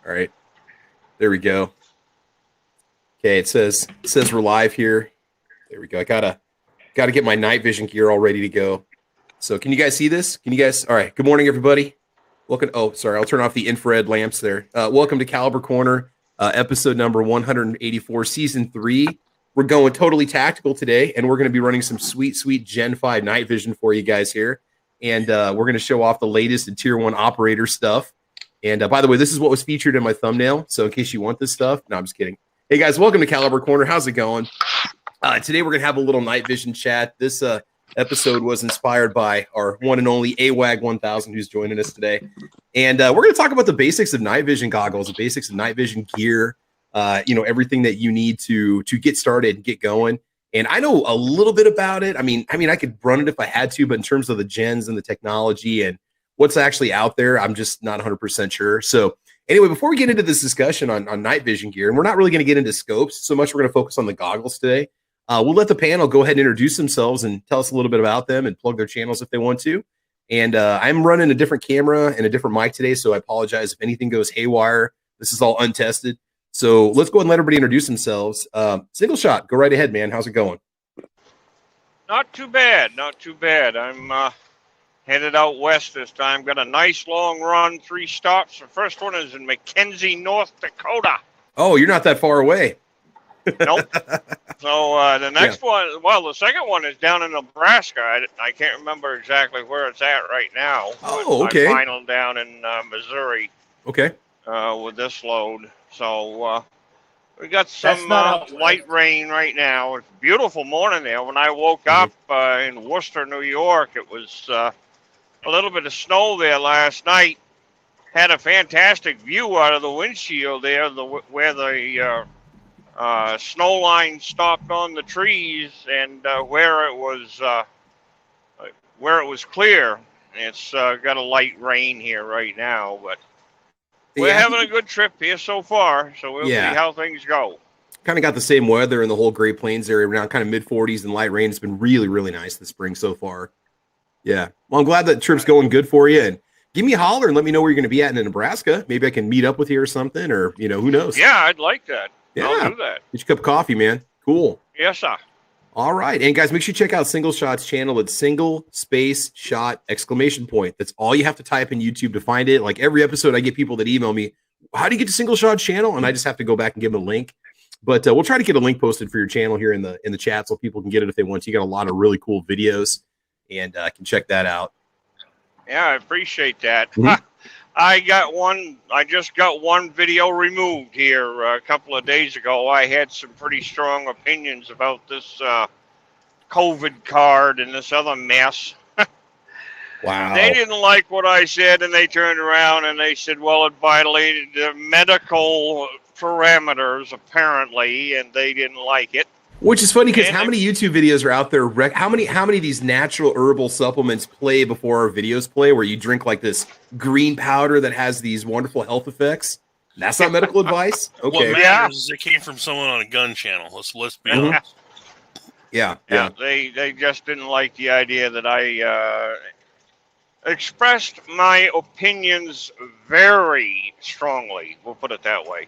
All right, there we go. Okay, it says we're live here. There we go. I gotta get my night vision gear all ready to go. So can you guys see this? Can you guys? All right. Good morning, everybody. Welcome. Oh, sorry. I'll turn off the infrared lamps there. Welcome to Caliber Corner, episode number 184, season 3. We're going totally tactical today, and we're going to be running some sweet Gen 5 night vision for you guys here. And we're going to show off the latest in Tier 1 operator stuff. And by the way, this is what was featured in my thumbnail. So in case you want this stuff, no, I'm just kidding. Hey, guys, welcome to Caliber Corner. How's it going? Today, we're going to have a little night vision chat. This episode was inspired by our one and only AWAG 1000 who's joining us today. And we're going to talk about the basics of night vision goggles, the basics of night vision gear, everything that you need to get started and get going. And I know a little bit about it. I mean, I could run it if I had to, but in terms of the gens and the technology and what's actually out there, I'm just not 100% sure. So anyway, before we get into this discussion on night vision gear, and we're not really going to get into scopes so much, we're going to focus on the goggles today. We'll let the panel go ahead and introduce themselves and tell us a little bit about them and plug their channels if they want to. And I'm running a different camera and a different mic today, so I apologize if anything goes haywire. This is all untested. So let's go ahead and let everybody introduce themselves. Single shot, go right ahead, man. How's it going? Not too bad, not too bad. I'm headed out west this time. Got a nice long run, 3 stops. The first one is in McKenzie, North Dakota. Oh, you're not that far away. Nope. So the next one, well, the second one is down in Nebraska. I can't remember exactly where it's at right now. Oh, okay. My final down in Missouri. Okay. With this load. So we got some light rain right now. It's a beautiful morning there. When I woke up in Worcester, New York, it was a little bit of snow there last night. Had a fantastic view out of the windshield there, where the snow line stopped on the trees, and where it was clear. It's got a light rain here right now, but we're having a good trip here so far, so we'll see how things go. Kind of got the same weather in the whole Great Plains area around kind of mid-40s and light rain. It's been really, really nice this spring so far. Yeah. Well, I'm glad that trip's going good for you. And give me a holler and let me know where you're going to be at in Nebraska. Maybe I can meet up with you or something, or, who knows? Yeah, I'd like that. Yeah. I'll do that. Get you a cup of coffee, man. Cool. Yes, sir. All right. And guys, make sure you check out Single Shot's channel. It's single space shot exclamation point. That's all you have to type in YouTube to find it. Like every episode, I get people that email me, how do you get to Single Shot's channel? And I just have to go back and give them a link. But we'll try to get a link posted for your channel here in the chat so people can get it if they want to. You got a lot of really cool videos, and can check that out. Yeah, I appreciate that. Mm-hmm. I just got one video removed here a couple of days ago. I had some pretty strong opinions about this COVID card and this other mess. Wow. They didn't like what I said, and they turned around and they said, well, it violated the medical parameters, apparently, and they didn't like it. Which is funny because how many YouTube videos are out there? How many of these natural herbal supplements play before our videos play, where you drink like this green powder that has these wonderful health effects? That's not medical advice. Okay. What matters is it came from someone on a gun channel. Let's be honest. Yeah. They just didn't like the idea that I expressed my opinions very strongly. We'll put it that way.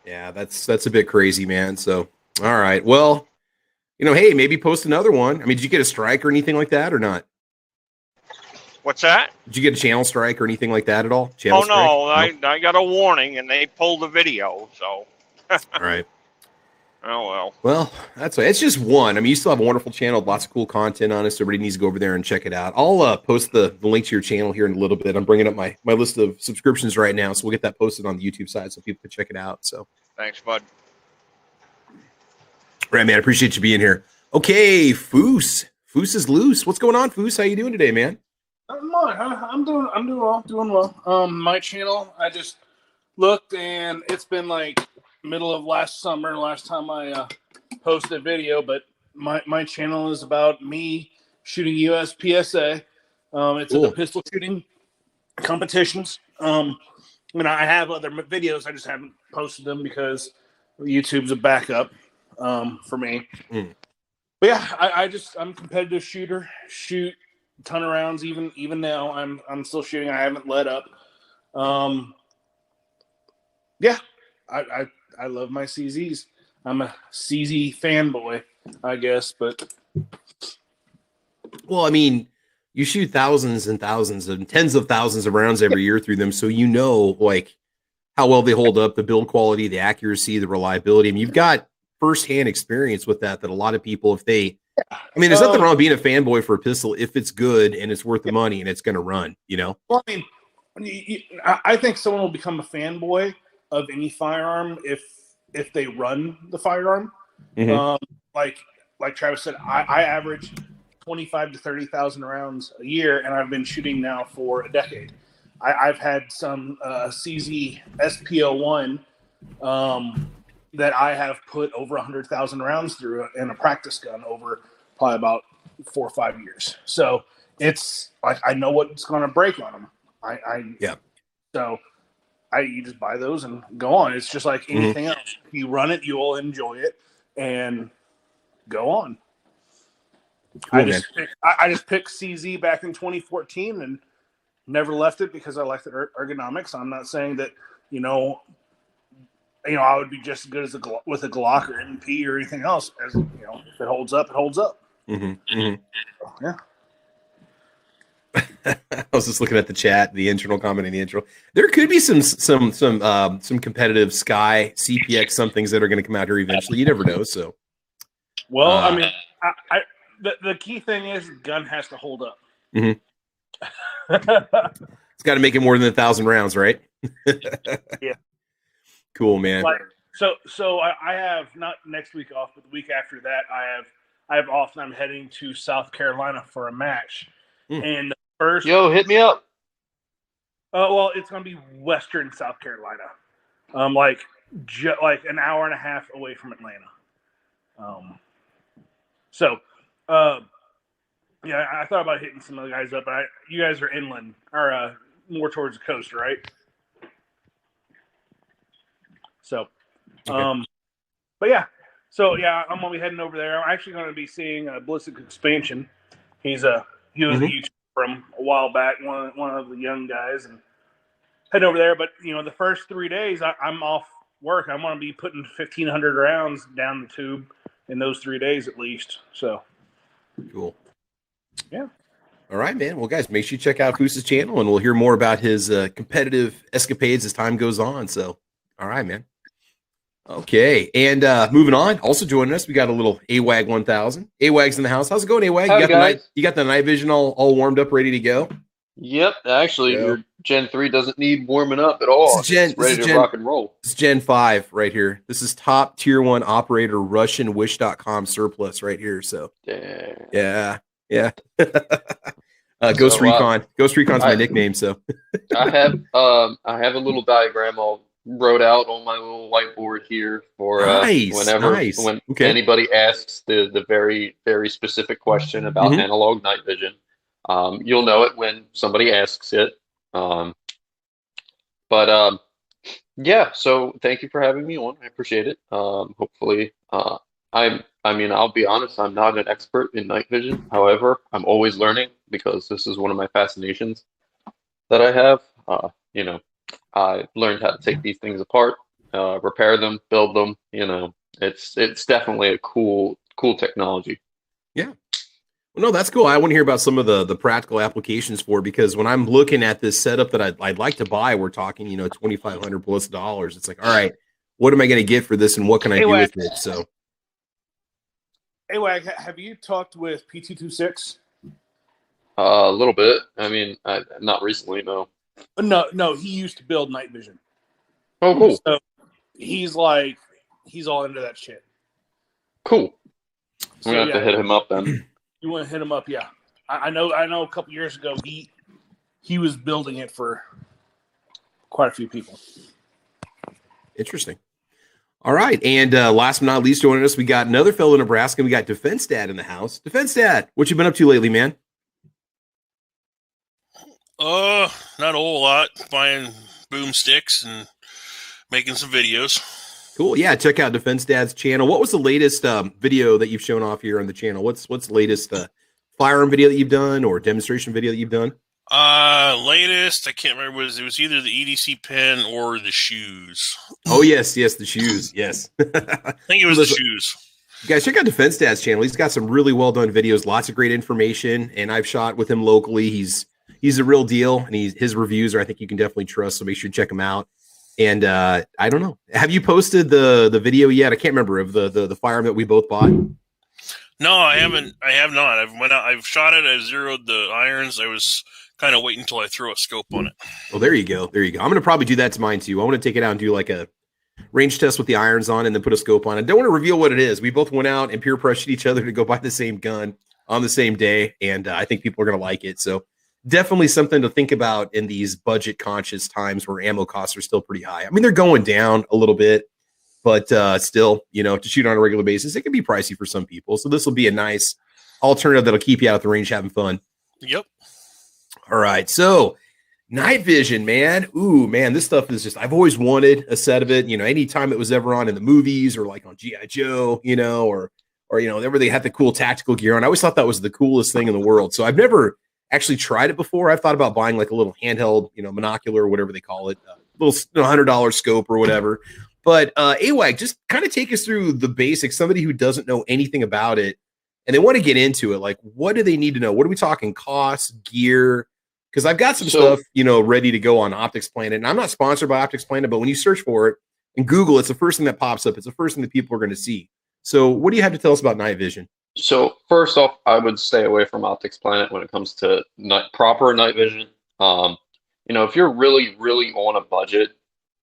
Yeah, that's a bit crazy, man. So, all right. Well, hey, maybe post another one. I mean, did you get a strike or anything like that or not? What's that? Did you get a channel strike or anything like that at all? Channel strike? I got a warning and they pulled the video, so. All right. Oh, well. Well, it's just one. I mean, you still have a wonderful channel, lots of cool content on it, so everybody needs to go over there and check it out. I'll post the link to your channel here in a little bit. I'm bringing up my list of subscriptions right now, so we'll get that posted on the YouTube side so people can check it out. So thanks, bud. Right, man. I appreciate you being here. Okay, Foos. Foos is loose. What's going on, Foos? How you doing today, man? I'm doing well. My channel, I just looked, and it's been like middle of last summer, last time I posted a video, but my channel is about me shooting USPSA. It's in the pistol shooting competitions. I have other videos, I just haven't posted them because YouTube's a backup for me. But yeah, I'm a competitive shooter, shoot a ton of rounds. Even now, I'm still shooting. I haven't let up. Yeah, I love my CZs. I'm a CZ fanboy, I guess, but Well, I mean, you shoot thousands and thousands and tens of thousands of rounds every year through them, so you know like how well they hold up, the build quality, the accuracy, the reliability. I mean, you've got firsthand experience with that a lot of people, if they, I mean, there's nothing wrong with being a fanboy for a pistol if it's good and it's worth the money and it's going to run, you know? Well, I mean, I think someone will become a fanboy of any firearm if they run the firearm. Like Travis said, I average 25 to 30,000 rounds a year, and I've been shooting now for a decade. I've had some CZ SPO1 that I have put over 100,000 rounds through in a practice gun over probably about 4 or 5 years. So it's like I know what's going to break on them. So you just buy those and go on. It's just like anything else. If you run it, you will enjoy it and go on. Cool, I just picked CZ back in 2014 and never left it because I like the ergonomics. I'm not saying that, I would be just as good as with a Glock or MP or anything else. As if it holds up, it holds up. Yeah. I was just looking at the chat, the internal comment in the intro. There could be some competitive Sky CPX somethings that are going to come out here eventually. You never know. So, well, I mean, the key thing is the gun has to hold up. It's got to make it more than 1,000 rounds, right? Yeah. Cool, man. So I have not next week off, but the week after that I have off, and I'm heading to South Carolina for a match. And the first, hit me up. Well, it's gonna be Western South Carolina, like an hour and a half away from Atlanta. Yeah, I thought about hitting some of the guys up. But you guys are inland or more towards the coast, right? So, but yeah, I'm gonna be heading over there. I'm actually gonna be seeing Ballistic Expansion. He was a YouTuber from a while back, one of the young guys, and heading over there. But the first 3 days I'm off work. I'm gonna be putting 1,500 rounds down the tube in those 3 days at least. So cool. Yeah. All right, man. Well, guys, make sure you check out Foos's channel, and we'll hear more about his competitive escapades as time goes on. So, all right, man. Okay, and moving on. Also joining us, we got a little AWAG 1000. AWAG's in the house. How's it going, AWAG? You got the night vision all warmed up, ready to go? Yep. Actually, your Gen 3 doesn't need warming up at all. It's ready to rock and roll. It's Gen 5 right here. This is top tier 1 operator RussianWish.com surplus right here. So, yeah. Ghost Recon. Ghost Recon's my nickname. So, I have a little diagram all wrote out on my little whiteboard here for when anybody asks the very, very specific question about analog night vision. You'll know it when somebody asks it. Yeah, so thank you for having me on. I appreciate it. Hopefully, I'll be honest, I'm not an expert in night vision. However, I'm always learning because this is one of my fascinations that I have. I learned how to take these things apart, repair them, build them. It's definitely a cool technology. Yeah. Well, no, that's cool. I want to hear about some of the practical applications for it, because when I'm looking at this setup that I'd like to buy, we're talking, $2,500 plus dollars. It's like, all right, what am I going to get for this, and what can I do with it? So, AWAG, have you talked with P226? A little bit. Not recently, no. No, he used to build night vision. Oh, cool. So he's all into that shit. Cool. I'm gonna have to hit him up then. You want to hit him up? Yeah. I know. A couple years ago, he was building it for quite a few people. Interesting. All right, and last but not least, joining us, we got another fellow in Nebraska. We got Defense Dad in the house. Defense Dad, what you been up to lately, man? Not a whole lot. Buying boomsticks and making some videos. Cool. Yeah, check out Defense Dad's channel. What was the latest video that you've shown off here on the channel? What's the latest firearm video that you've done or demonstration video that you've done? Latest, I can't remember. It was either the EDC pen or the shoes. Oh yes, the shoes. Yes, I think it was the shoes. Guys, check out Defense Dad's channel. He's got some really well done videos, lots of great information, and I've shot with him locally. He's a real deal, and his reviews are, I think you can definitely trust. So make sure you check him out. And I don't know, have you posted the video yet? I can't remember of the firearm that we both bought. No, I haven't. I have not. I've shot it. I zeroed the irons. I was kind of waiting until I throw a scope on it. Well, there you go. I'm going to probably do that to mine too. I want to take it out and do like a range test with the irons on and then put a scope on it. Don't want to reveal what it is. We both went out and peer pressured each other to go buy the same gun on the same day. And I think people are going to like it. So definitely something to think about in these budget conscious times where ammo costs are still pretty high. I mean, they're going down a little bit, but still, to shoot on a regular basis, it can be pricey for some people. So this will be a nice alternative that'll keep you out at the range having fun. Yep. All right. So night vision, man. Ooh, man, this stuff is just, I've always wanted a set of it. Anytime it was ever on in the movies or like on G.I. Joe, or whenever they had the cool tactical gear on, I always thought that was the coolest thing in the world. So I've never actually tried it before. I've thought about buying like a little handheld, monocular or whatever they call it, a little $100 scope or whatever. But AWAG, just kind of take us through the basics. Somebody who doesn't know anything about it and they want to get into it, like what do they need to know? What are we talking? Costs, gear? Because I've got some stuff, ready to go on Optics Planet. And I'm not sponsored by Optics Planet, but when you search for it and Google, it's the first thing that pops up. It's the first thing that people are going to see. So what do you have to tell us about night vision? So first off, I would stay away from Optics Planet when it comes to proper night vision. If you're really, really on a budget,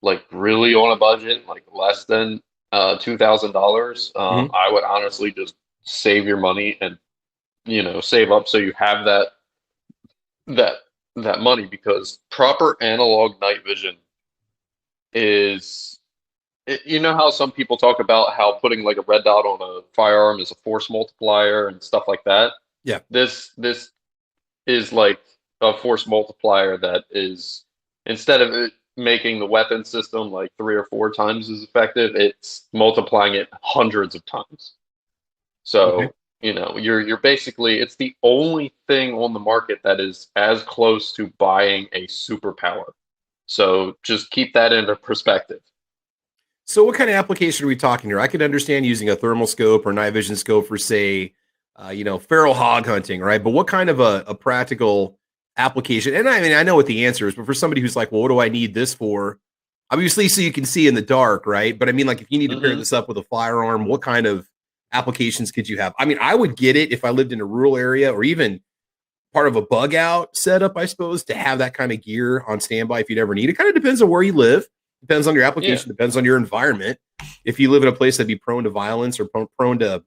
like less than $2,000, I would honestly just save your money and, save up so you have that money, because proper analog night vision is, how some people talk about how putting like a red dot on a firearm is a force multiplier and stuff like that. Yeah. This is like a force multiplier that is, instead of it making the weapon system like 3 or 4 times as effective, it's multiplying it hundreds of times. So, okay. You're basically, it's the only thing on the market that is as close to buying a superpower. So just keep that into perspective. So what kind of application are we talking here? I could understand using a thermal scope or night vision scope for, say, feral hog hunting, right? But what kind of a practical application? And I mean, I know what the answer is, but for somebody who's like, well, what do I need this for? Obviously, so you can see in the dark, right? But I mean, like if you need to pair this up with a firearm, what kind of applications could you have? I mean, I would get it if I lived in a rural area or even part of a bug out setup, I suppose, to have that kind of gear on standby if you'd ever need it. Kind of depends on where you live. Depends on your application. Depends on your environment. If you live in a place that'd be prone to violence or prone to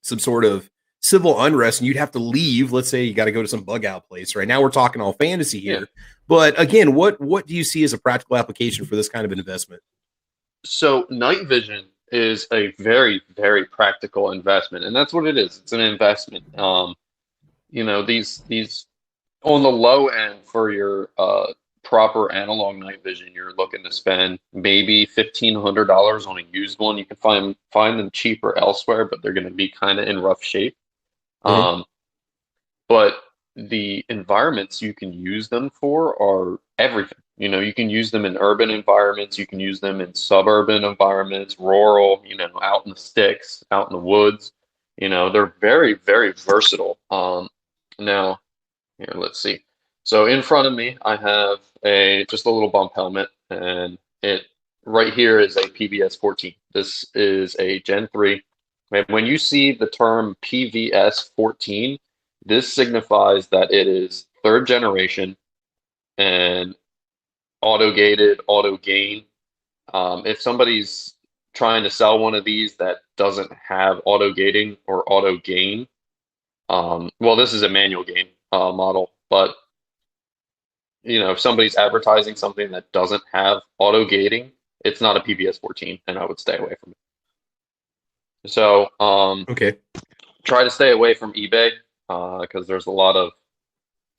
some sort of civil unrest and you'd have to leave, let's say you got to go to some bug out place. Right now we're talking all fantasy here. But again, what do you see as a practical application for this kind of an investment? So night vision is a very, very practical investment, and that's what it is. It's an investment. These on the low end for your proper analog night vision, you're looking to spend maybe $1,500 on a used one. You can find them cheaper elsewhere, but they're going to be kind of in rough shape. But the environments you can use them for are everything. You can use them in urban environments. You can use them in suburban environments, rural, out in the sticks, out in the woods. They're very, very versatile. Now, here, let's see. So in front of me, I have just a little bump helmet, and it right here is a PVS 14. This is a Gen 3. And when you see the term PVS 14, this signifies that it is 3rd generation and auto-gated, auto-gain. If somebody's trying to sell one of these that doesn't have auto-gating or auto-gain, well, this is a manual gain model, but if somebody's advertising something that doesn't have auto-gating, it's not a PVS 14, and I would stay away from it. So, try to stay away from eBay because there's a lot of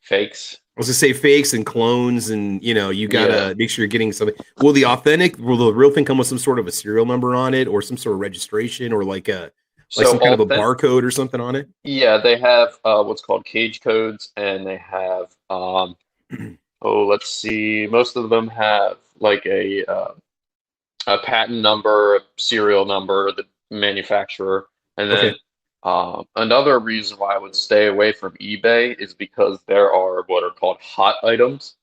fakes. I was to say fakes and clones, and you gotta make sure you're getting something. Will the real thing come with some sort of a serial number on it, or some sort of registration, or like some kind of a barcode or something on it? Yeah, they have what's called cage codes, and they have Oh, let's see. Most of them have like a patent number, a serial number, the manufacturer, and then Okay. another reason why I would stay away from eBay is because there are what are called hot items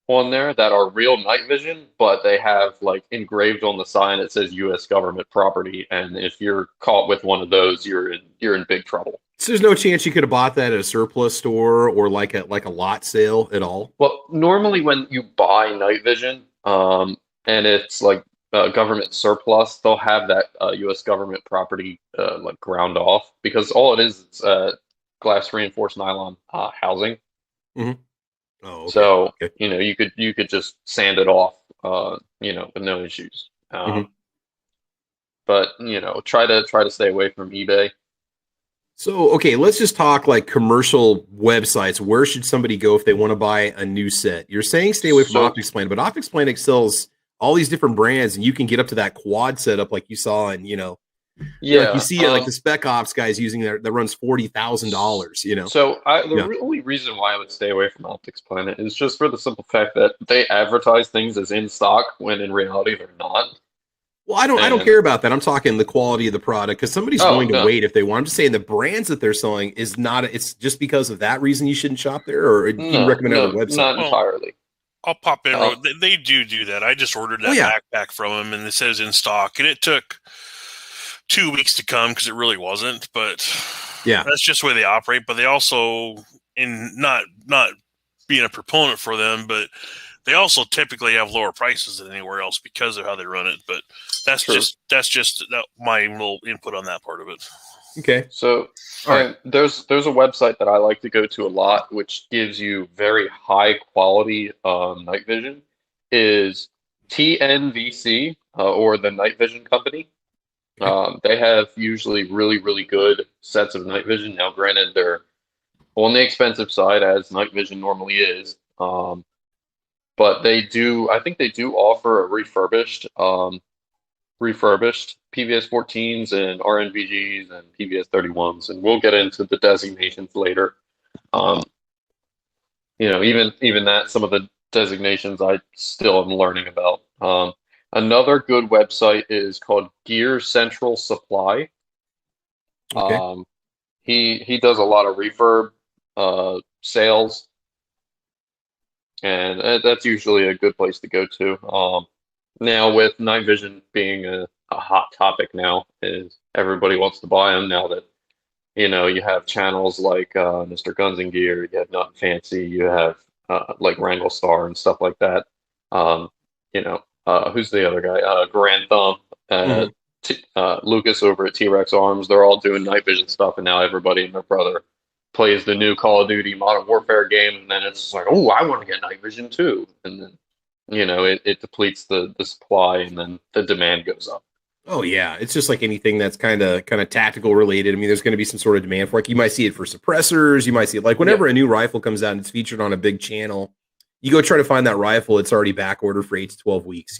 on there that are real night vision, but they have like engraved on the sign it says U.S. government property, and if you're caught with one of those, you're in big trouble. So there's no chance you could have bought that at a surplus store or like a lot sale at all. Well, normally when you buy night vision, and it's like government surplus, they'll have that U.S. government property like ground off because all it is glass reinforced nylon housing. Mm-hmm. Oh, okay. So Okay. you could just sand it off, with no issues. But try to stay away from eBay. So, okay, let's just talk like commercial websites. Where should somebody go if they want to buy a new set? You're saying stay away from Optics Planet, but Optics Planet sells all these different brands, and you can get up to that quad setup like you saw, and like you see like the Spec Ops guys using that runs $40,000. So the only reason why I would stay away from Optics Planet is just for the simple fact that they advertise things as in stock when in reality they're not. Well, I don't care about that. I'm talking the quality of the product because somebody's going to wait if they want. I'm just saying the brands that they're selling is not. It's just because of that reason you shouldn't shop there, or do you recommend other websites? Not entirely. I'll pop in. They do that. I just ordered that backpack from them, and it says in stock, and it took 2 weeks to come because it really wasn't. But that's just the way they operate. But they also, in not being a proponent for them, but they also typically have lower prices than anywhere else because of how they run it. But that's just my little input on that part of it. Okay. So there's a website that I like to go to a lot, which gives you very high quality night vision. Is TNVC or the Night Vision Company. They have usually really, really good sets of night vision. Now, granted, they're on the expensive side as night vision normally is. But I think they do offer a refurbished PVS 14s and RNVGs and PVS 31s, and we'll get into the designations later. Even that, some of the designations I still am learning about. Another good website is called Gear Central Supply. Okay. He does a lot of refurb sales. And that's usually a good place to go to. Now, with night vision being a hot topic now, is everybody wants to buy them now that you have channels like Mr. Guns and Gear, you have Nut and Fancy, you have like Wrangle Star and stuff like that. Who's the other guy? Grand Thumb, Lucas over at T-Rex Arms. They're all doing night vision stuff, and now everybody and their brother plays the new Call of Duty Modern Warfare game, and then it's like, oh, I want to get night vision too, and then it depletes the supply, and then the demand goes up. Oh yeah, it's just like anything that's kind of tactical related. I mean, there's going to be some sort of demand for it. You might see it for suppressors. You might see it like whenever a new rifle comes out and it's featured on a big channel, you go try to find that rifle. It's already back ordered for 8 to 12 weeks.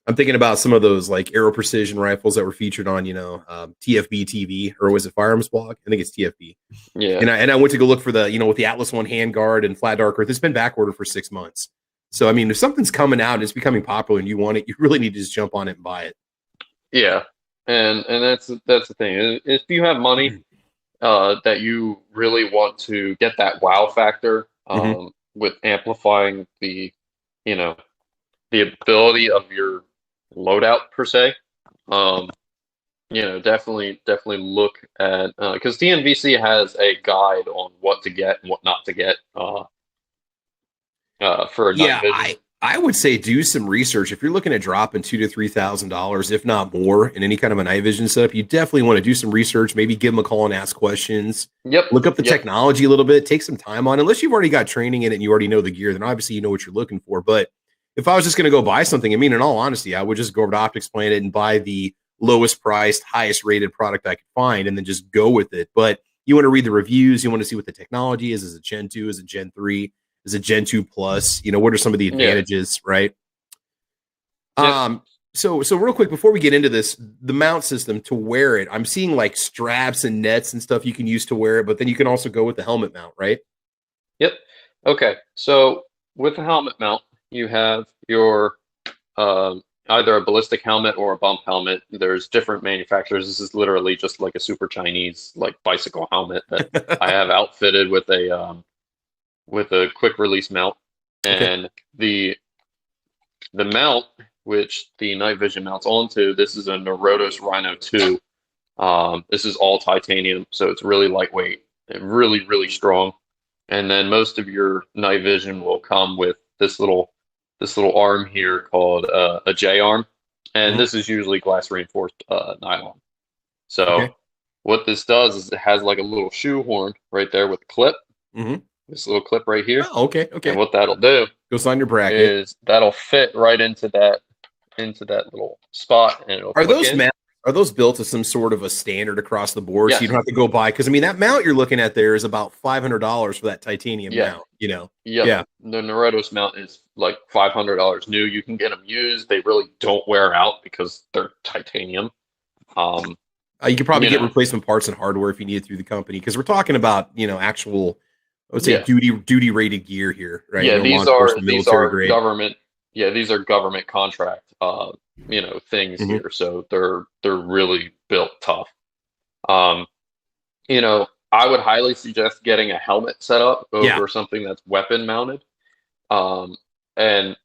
I'm thinking about some of those like Aero Precision rifles that were featured on, TFB TV, or was it Firearms Blog? I think it's TFB. Yeah. And I went to go look for the, with the Atlas One handguard and Flat Dark Earth. It's been back ordered for 6 months. So, I mean, if something's coming out and it's becoming popular and you want it, you really need to just jump on it and buy it. Yeah. And that's the thing. If you have money that you really want to get that wow factor with amplifying the ability of your loadout per se, definitely look at because TNVC has a guide on what to get and what not to get for night vision. I would say do some research. If you're looking at dropping $2,000 to $3,000, if not more, in any kind of a night vision setup, you definitely want to do some research. Maybe give them a call and ask questions. Yep. Look up the technology a little bit. Take some time on. Unless you've already got training in it and you already know the gear, then obviously you know what you're looking for. But if I was just going to go buy something, I mean, in all honesty, I would just go over to Optics Planet and buy the lowest priced, highest rated product I could find, and then just go with it. But you want to read the reviews. You want to see what the technology is. Is it Gen 2? Is it Gen 3? Is it Gen 2 Plus? What are some of the advantages, right? So real quick, before we get into this, the mount system to wear it, I'm seeing like straps and nets and stuff you can use to wear it, but then you can also go with the helmet mount, right? Yep. Okay, so with the helmet mount, you have your either a ballistic helmet or a bump helmet. There's different manufacturers. This is literally just like a super Chinese like bicycle helmet that I have outfitted with a quick release mount. And okay. The mount, which the Nightvision mounts onto, this is a Neurotos Rhino 2. This is all titanium, so it's really lightweight and really, really strong. And then most of your Nightvision will come with this little arm here called a J arm, and this is usually glass reinforced nylon. So what this does is it has like a little shoehorn right there with a clip. This little clip right here. Oh, okay. And what that'll do goes on your bracket is that'll fit right into that little spot, and it'll. Are those built to some sort of a standard across the board, so you don't have to go buy? Because I mean, that mount you're looking at there is about $500 for that titanium mount. You know, the Neurotos mount is like $500 new. You can get them used. They really don't wear out because they're titanium. You could probably get replacement parts and hardware if you need it through the company, because we're talking about actual, I would say duty rated gear here, right? Yeah, these are grade. Government. Yeah, these are government contract. Things here, so they're really built tough. I would highly suggest getting a helmet set up over something that's weapon mounted. And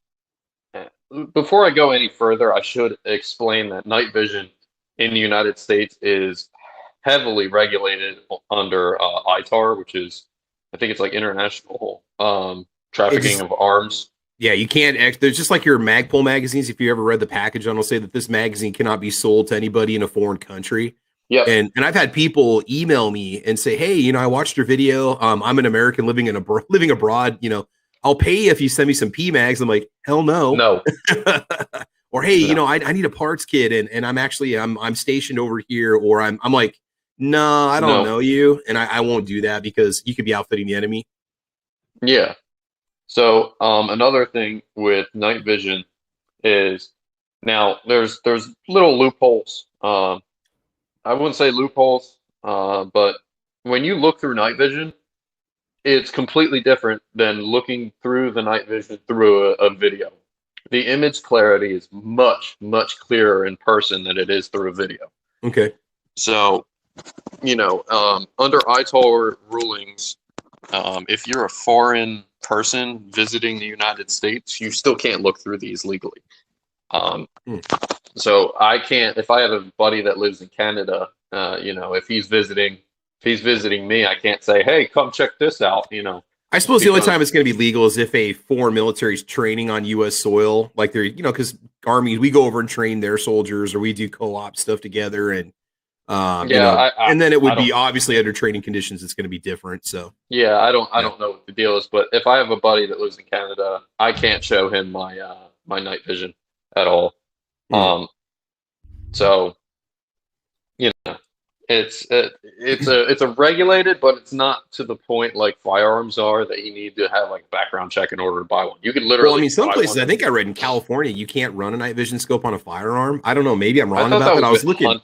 before I go any further, I should explain that night vision in the United States is heavily regulated under ITAR, which is, I think it's like international trafficking of arms. Yeah, you can't. There's just like your Magpul magazines. If you ever read the package on, it'll say that this magazine cannot be sold to anybody in a foreign country. Yeah, and I've had people email me and say, "Hey, I watched your video. I'm an American living abroad. I'll pay you if you send me some PMags." I'm like, "Hell no, no." Or hey, I need a parts kit, and I'm stationed over here, or I'm like, no, I don't know you, and I won't do that because you could be outfitting the enemy. Yeah. So another thing with night vision is now there's little loopholes. I wouldn't say loopholes, but when you look through night vision, it's completely different than looking through the night vision through a video. The image clarity is much, much clearer in person than it is through a video. Okay. So, under ITAR rulings, if you're a foreign person visiting the United States, you still can't look through these legally. So I can't, if I have a buddy that lives in Canada, if he's visiting me, I can't say, hey, come check this out, I suppose the only time it's going to be legal is if a foreign military is training on U.S. soil, like they're, because armies, we go over and train their soldiers, or we do co-op stuff together, and and then it would be obviously under training conditions. It's going to be different. So I don't know what the deal is, but if I have a buddy that lives in Canada, I can't show him my night vision at all. So it's a regulated, but it's not to the point like firearms are that you need to have like a background check in order to buy one. You can literally. Well, I mean, some places I think I read in California you can't run a night vision scope on a firearm. I don't know. Maybe I'm wrong about that. I was looking.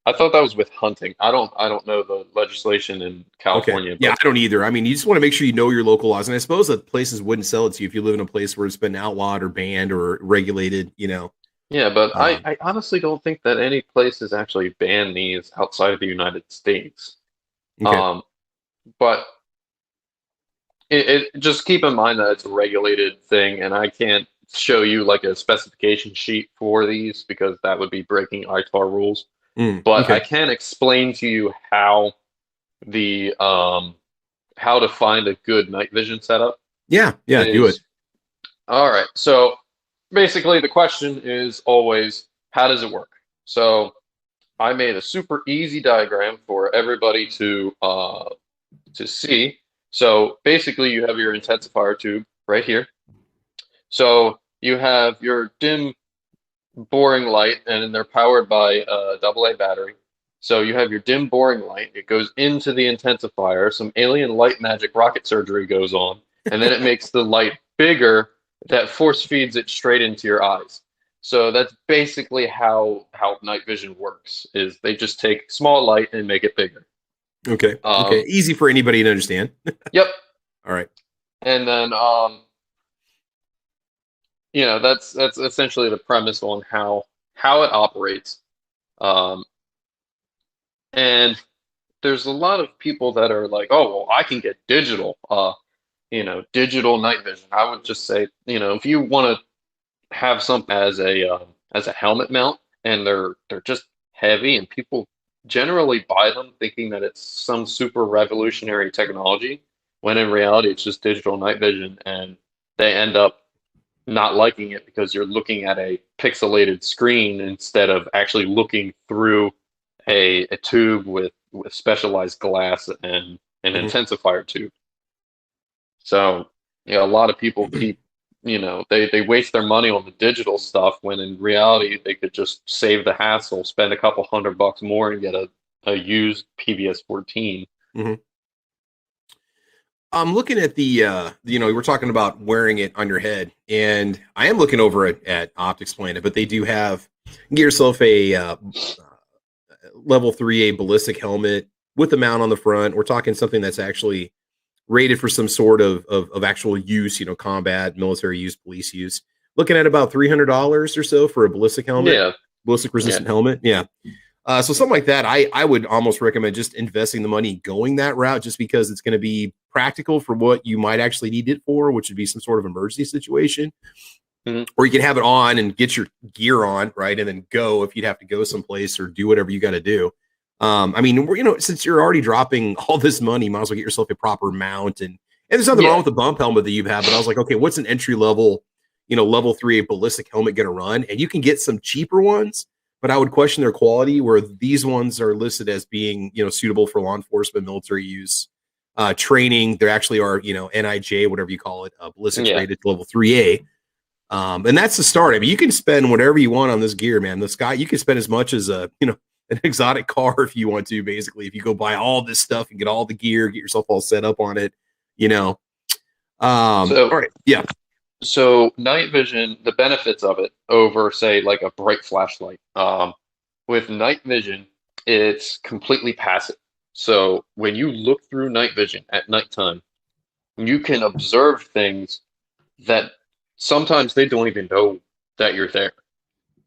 I thought that was with hunting. I don't know the legislation in California. Okay. Yeah, I don't either. I mean, you just want to make sure you know your local laws, and I suppose that places wouldn't sell it to you if you live in a place where it's been outlawed or banned or regulated. Yeah, but I honestly don't think that any place has actually banned these outside of the United States. Okay. But it just keep in mind that it's a regulated thing, and I can't show you like a specification sheet for these because that would be breaking ITAR rules. But I can explain to you how to find a good night vision setup. Yeah, do it. All right. So basically the question is always, how does it work? So I made a super easy diagram for everybody to see. So basically you have your intensifier tube right here. So you have your dim boring light, and they're powered by a AA battery. So you have your dim boring light. It goes into the intensifier. Some alien light magic rocket surgery goes on, and then it makes the light bigger. That force feeds it straight into your eyes. So that's basically how night vision works. Is they just take small light and make it bigger. Okay. Easy for anybody to understand. Yep. All right. And then that's essentially the premise on how it operates. And there's a lot of people that are like, oh, well, I can get digital, digital night vision. I would just say, if you want to have something as a helmet mount, and they're just heavy, and people generally buy them thinking that it's some super revolutionary technology, when in reality it's just digital night vision, and they end up not liking it because you're looking at a pixelated screen instead of actually looking through a tube with specialized glass and an intensifier tube. So, a lot of people keep, they waste their money on the digital stuff when in reality they could just save the hassle, spend a couple $100 more and get a used PVS 14. I'm looking at the, we're talking about wearing it on your head, and I am looking over at Optics Planet, but they do have, get yourself a level 3A ballistic helmet with a mount on the front. We're talking something that's actually rated for some sort of actual use, combat, military use, police use. Looking at about $300 or so for a ballistic helmet, ballistic resistant helmet. Yeah. So something like that, I would almost recommend just investing the money going that route, just because it's going to be practical for what you might actually need it for, which would be some sort of emergency situation. Or you can have it on and get your gear on, right, and then go if you'd have to go someplace or do whatever you got to do. I mean, since you're already dropping all this money, you might as well get yourself a proper mount. And there's nothing wrong with the bump helmet that you have, but I was like, okay, what's an entry level, level 3A ballistic helmet going to run? And you can get some cheaper ones, but I would question their quality, where these ones are listed as being, suitable for law enforcement, military use, training. There actually are, NIJ, whatever you call it, ballistics rated level 3A. And that's the start. I mean, you can spend whatever you want on this gear, man. This guy, you can spend as much as an exotic car if you want to, basically, if you go buy all this stuff and get all the gear, get yourself all set up on it, all right. Yeah. So night vision, the benefits of it over, say, like a bright flashlight. With night vision, it's completely passive. So when you look through night vision at nighttime, you can observe things that sometimes they don't even know that you're there.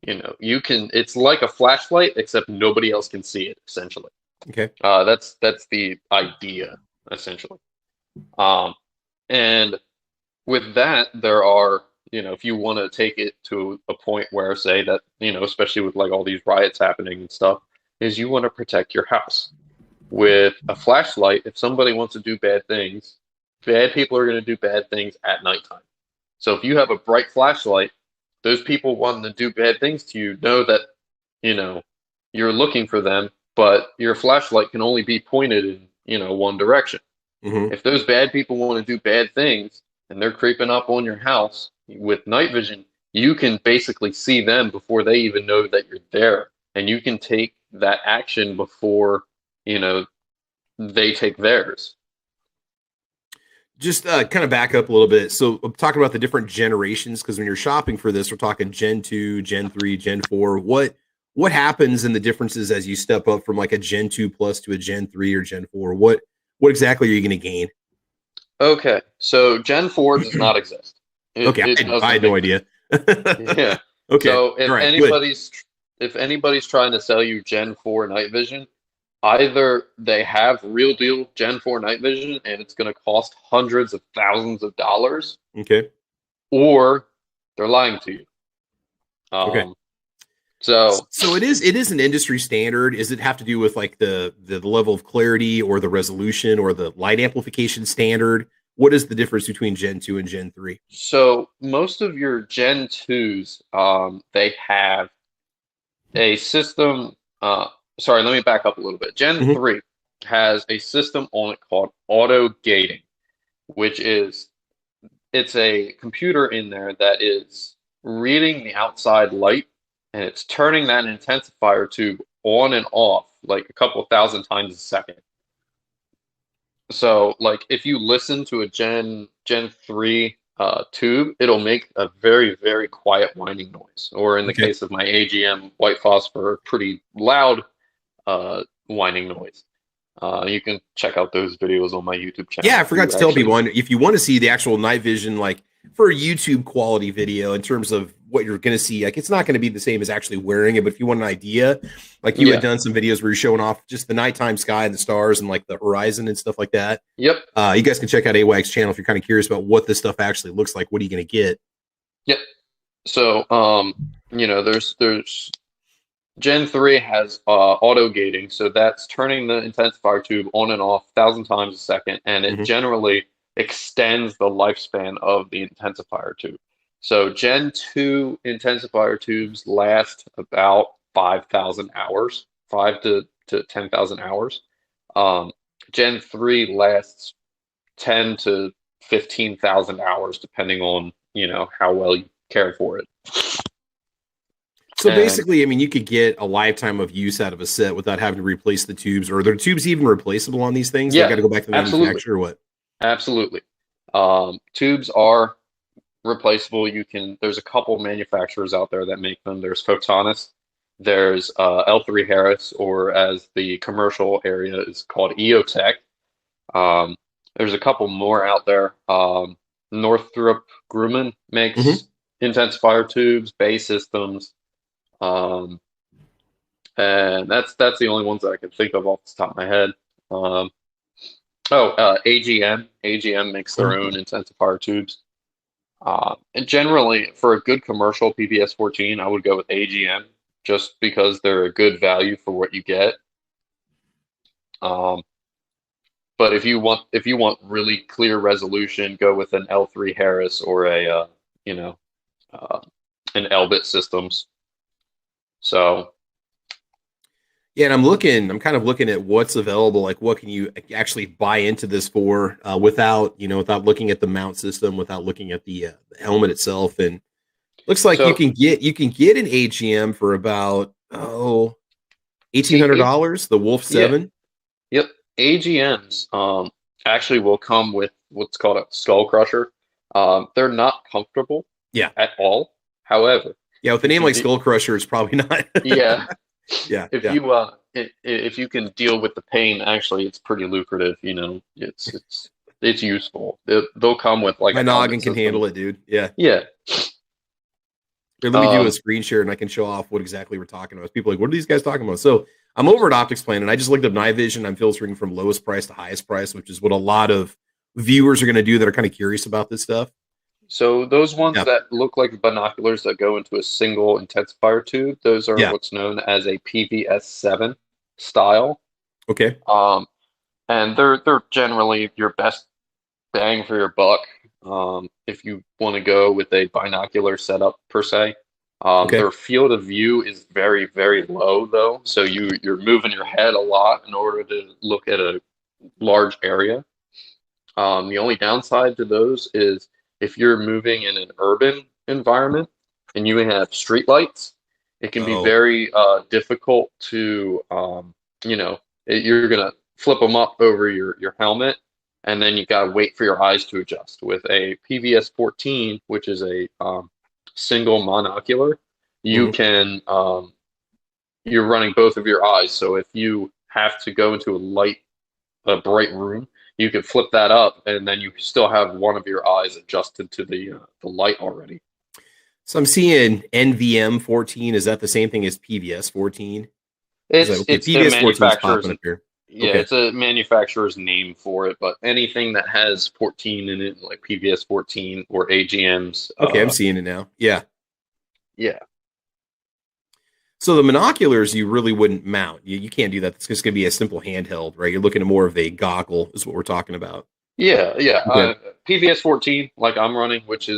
It's like a flashlight, except nobody else can see it, essentially. Okay. That's the idea, essentially. And with that, there are, if you want to take it to a point where, say that, especially with like all these riots happening and stuff, is you want to protect your house. With a flashlight, if somebody wants to do bad things, bad people are going to do bad things at nighttime. So if you have a bright flashlight, those people wanting to do bad things to you know that, you're looking for them, but your flashlight can only be pointed in, one direction. If those bad people want to do bad things and they're creeping up on your house, with night vision, you can basically see them before they even know that you're there. And you can take that action before, they take theirs. Just kind of back up a little bit. So I'm talking about the different generations, because when you're shopping for this, we're talking Gen 2, Gen 3, Gen 4. What happens in the differences as you step up from like a Gen 2 plus to a Gen 3 or Gen 4? What exactly are you going to gain? Okay, so Gen 4 does not exist. I had no idea. Yeah. Okay. So if anybody's trying to sell you Gen 4 night vision, either they have real deal Gen 4 night vision and it's going to cost hundreds of thousands of dollars. Okay. Or they're lying to you. Okay. So it is an industry standard. Does it have to do with like the level of clarity or the resolution or the light amplification standard? What is the difference between Gen 2 and Gen 3? So most of your Gen 2s, they have a system. Sorry, let me back up a little bit. Gen 3 has a system on it called auto gating, which is, it's a computer in there that is reading the outside light, and it's turning that intensifier tube on and off like a couple thousand times a second. So like if you listen to a Gen 3 tube, it'll make a very, very quiet whining noise. Or in the case of my AGM white phosphor, pretty loud whining noise. You can check out those videos on my YouTube channel. Yeah, I forgot to tell people, if you want to see the actual night vision, like for a YouTube quality video in terms of what you're going to see, like it's not going to be the same as actually wearing it, but if you want an idea, like you had done some videos where you're showing off just the nighttime sky and the stars and like the horizon and stuff like that. Yep. You guys can check out AWAG's channel if you're kind of curious about what this stuff actually looks like. What are you going to get? Yep. So, there's Gen 3 has auto gating, so that's turning the intensifier tube on and off 1,000 times a second, and it generally extends the lifespan of the intensifier tube. So Gen 2 intensifier tubes last about 5,000 hours, 5 to 10,000 hours. Gen 3 lasts 10 to 15,000 hours, depending on, how well you care for it. So basically, I mean, you could get a lifetime of use out of a set without having to replace the tubes. Or are the tubes even replaceable on these things? Yeah, got to go back to the manufacturer or what? Absolutely. Tubes are replaceable. There's a couple manufacturers out there that make them. There's Photonis, there's L3 Harris, or as the commercial area is called EOTech. There's a couple more out there. Northrop Grumman makes intensifier tubes, Bay Systems. And that's the only ones that I can think of off the top of my head. AGM makes their own intensifier tubes. And generally, for a good commercial PVS-14, I would go with AGM just because they're a good value for what you get. But if you want really clear resolution, go with an L3 Harris or an Elbit Systems. So, yeah, and I'm kind of looking at what's available. Like, what can you actually buy into this for without looking at the mount system, without looking at the helmet itself. And looks like you can get an AGM for about $1,800. The Wolf 7. Yep, AGMs actually will come with what's called a skull crusher. They're not comfortable, at all. However. Yeah, with a name like Skull Crusher, it's probably not. Yeah. If you can deal with the pain, actually, it's pretty lucrative. It's useful. They'll come with like my noggin can handle it, dude. Yeah. Yeah. Here, let me do a screen share, and I can show off what exactly we're talking about. People are like, what are these guys talking about? So I'm over at Optics Plan, and I just looked up Nightvision. I'm filtering from lowest price to highest price, which is what a lot of viewers are going to do that are kind of curious about this stuff. So those ones that look like binoculars that go into a single intensifier tube, those are what's known as a PVS-7 style. Okay. And they're generally your best bang for your buck. If you want to go with a binocular setup per se. Their field of view is very, very low though. So you're moving your head a lot in order to look at a large area. The only downside to those is if you're moving in an urban environment and you have street lights, it can be very difficult to, you're going to flip them up over your helmet, and then you got to wait for your eyes to adjust. With a PVS-14, which is a single monocular, you can, you're running both of your eyes. So if you have to go into a bright room, you can flip that up, and then you still have one of your eyes adjusted to the light already. So I'm seeing NVM 14. Is that the same thing as PVS 14? It's PVS 14 here. Yeah, it's a manufacturer's name for it, but anything that has 14 in it, like PVS 14 or AGMs. Okay, I'm seeing it now. Yeah. Yeah. So the monoculars, you really wouldn't mount. You can't do that. It's just going to be a simple handheld, right? You're looking at more of a goggle is what we're talking about. Yeah. Okay. PVS 14, like I'm running, which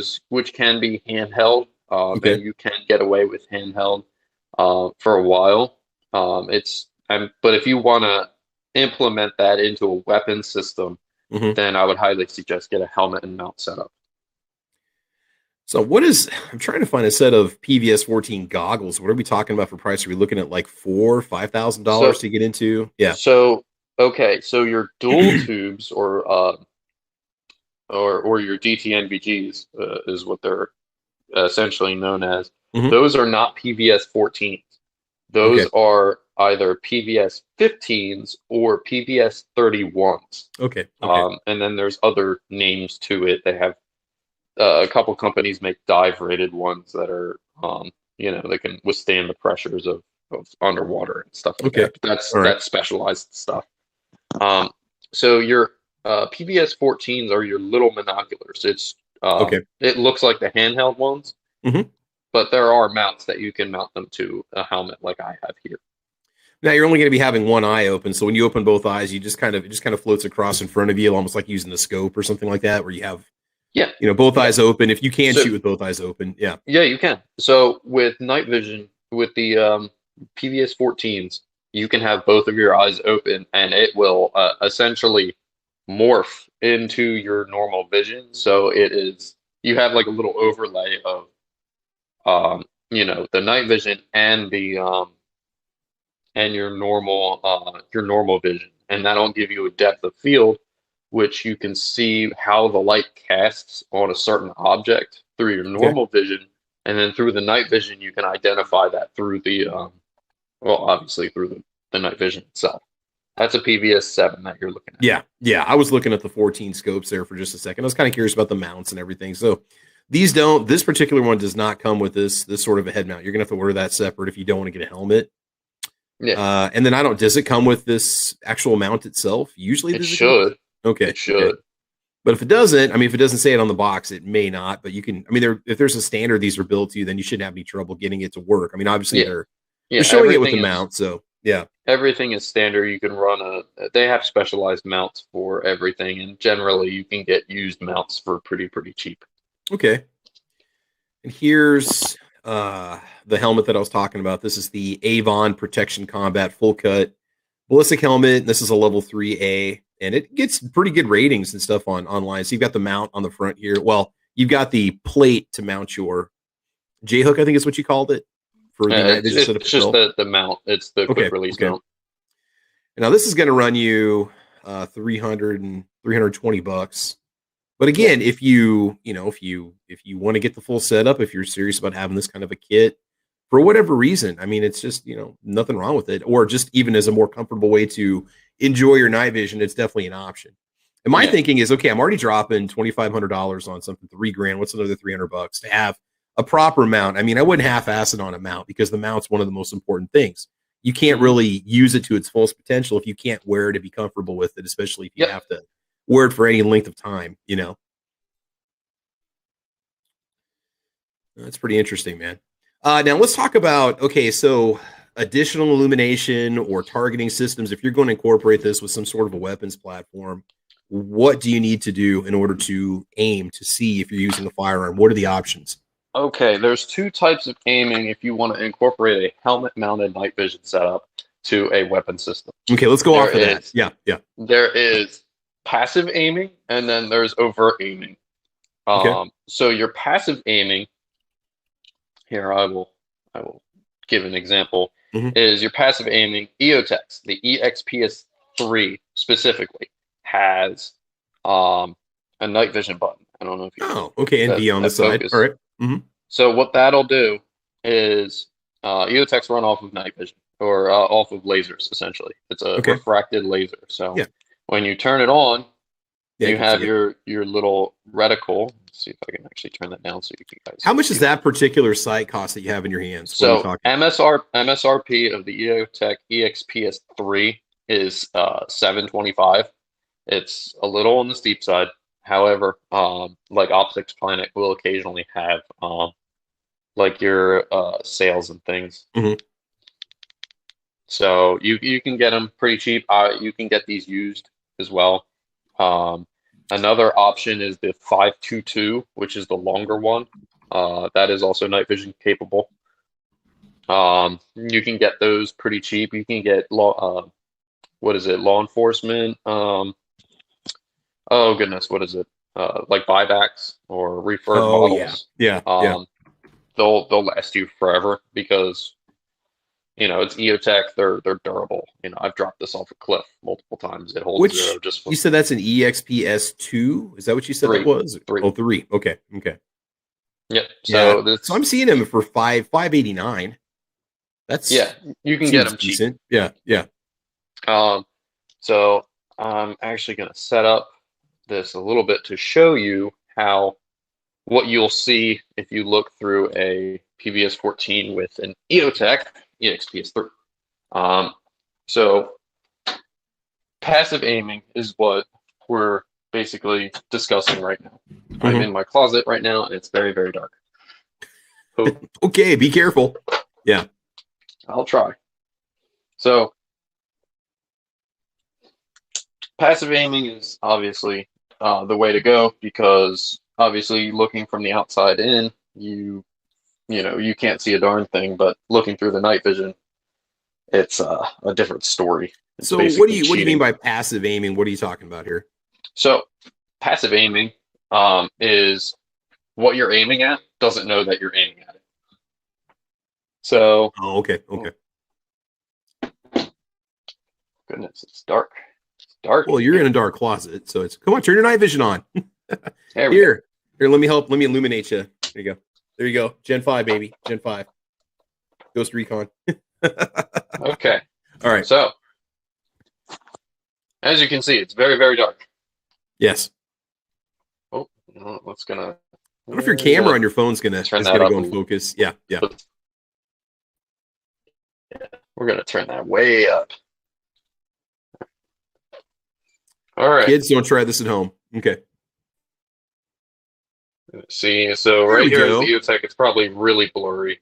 can be handheld. And you can get away with handheld for a while. But if you want to implement that into a weapon system, then I would highly suggest get a helmet and mount setup. So I'm trying to find a set of PVS 14 goggles. What are we talking about for price? Are we looking at like $4,000-$5,000 to get into? Yeah. So your dual tubes or your DTNVGs is what they're essentially known as. Those are not PVS 14s. Those are either PVS 15s or PVS 31s. Okay. And then there's other names to it. They have a couple companies make dive rated ones that are, they can withstand the pressures of underwater and stuff like that. But that's specialized stuff. So your PVS 14s are your little monoculars. It's It looks like the handheld ones, but there are mounts that you can mount them to a helmet like I have here. Now you're only going to be having one eye open, so when you open both eyes, it just kind of floats across in front of you, almost like using the scope or something like that, where you have both eyes open. If you can shoot with both eyes open, yeah, you can. So with night vision, with the PVS 14s, you can have both of your eyes open, and it will essentially morph into your normal vision. So you have like a little overlay of the night vision and the and your normal vision, and that'll give you a depth of field, which you can see how the light casts on a certain object through your normal vision, and then through the night vision you can identify that through the obviously through the night vision itself. That's a PVS 7 that you're looking at. Yeah. I was looking at the 14 scopes there for just a second. I was kind of curious about the mounts and everything. So this particular one does not come with this sort of a head mount. You're gonna have to order that separate if you don't want to get a helmet. Yeah. And then does it come with this actual mount itself? Usually it should. Okay. It should. Okay. But if it doesn't, if it doesn't say it on the box, it may not, but you can, if there's a standard these are built to, then you shouldn't have any trouble getting it to work. Obviously they're showing it with the mount. So yeah. Everything is standard. You can run they have specialized mounts for everything. And generally you can get used mounts for pretty cheap. Okay. And here's the helmet that I was talking about. This is the Avon Protection Combat Full Cut Ballistic Helmet. This is a level 3A, and it gets pretty good ratings and stuff online. So you've got the mount on the front here. Well, you've got the plate to mount your J-hook, I think is what you called it. For the it's just the mount. It's the quick release mount. And now this is going to run you $320. But again, if you want to get the full setup, if you're serious about having this kind of a kit for whatever reason, it's just, nothing wrong with it. Or just even as a more comfortable way to enjoy your night vision, it's definitely an option. And my thinking is, okay, I'm already dropping $2,500 on something, $3,000. What's another $300 to have a proper mount? I wouldn't half-ass it on a mount, because the mount's one of the most important things. You can't really use it to its fullest potential if you can't wear it to be comfortable with it, especially if you have to wear it for any length of time, That's pretty interesting, man. Now let's talk about, so additional illumination or targeting systems. If you're going to incorporate this with some sort of a weapons platform, what do you need to do in order to aim to see if you're using a firearm? What are the options? Okay, there's two types of aiming if you want to incorporate a helmet-mounted night vision setup to a weapon system. Okay, let's go off of that. Yeah. There is passive aiming, and then there's overt aiming. So your passive aiming, here I will give an example, is your passive aiming. EOTech, the EXPS3 specifically, has a night vision button. I don't know if you and V on the side. All right. So what that'll do is EOTechs run off of night vision, or off of lasers, essentially. It's a refracted laser. So when you turn it on, you have your little reticle. Let's see if I can actually turn that down so you can guys. How much does that particular sight cost that you have in your hands? So MSRP of the EOTech EXPS3 is $725. It's a little on the steep side. However, like Optics Planet will occasionally have like your sales and things. So you can get them pretty cheap. You can get these used as well. Another option is the 522, which is the longer one. That is also night vision capable. You can get those pretty cheap. You can get law enforcement. Oh goodness, what is it? Like buybacks or refurb models. Yeah. They'll last you forever because it's EOTech. They're durable. I've dropped this off a cliff multiple times. It holds zero. You said that's an EXPS2? Is that what you said that was? 3. Oh, 3. Okay. Yep. So I'm seeing them for $589. That's you can get them cheap. Yeah. So I'm actually going to set up this a little bit to show you what you'll see if you look through a PVS 14 with an EOTech EXPS3. So passive aiming is what we're basically discussing right now. I'm in my closet right now, and it's very, very dark. Okay, be careful. Yeah. I'll try. So passive aiming is obviously the way to go, because obviously looking from the outside in, you can't see a darn thing, but looking through the night vision, it's a different story. It's so what do you mean by passive aiming? What are you talking about here? So passive aiming is what you're aiming at doesn't know that you're aiming at it. So okay. Goodness, it's dark. It's dark. Well, you're in a dark closet, so it's come on, turn your night vision on. Here, let me help. Let me illuminate you. There you go. Gen 5, baby. Gen 5. Ghost Recon. Okay. All right. So as you can see, it's very, very dark. Yes. Oh, what's gonna? I don't know if your camera on your phone's gonna go in focus. Yeah. We're gonna turn that way up. All right. Kids, don't try this at home. Okay. Let's see, so right here is the EOTech. It's probably really blurry.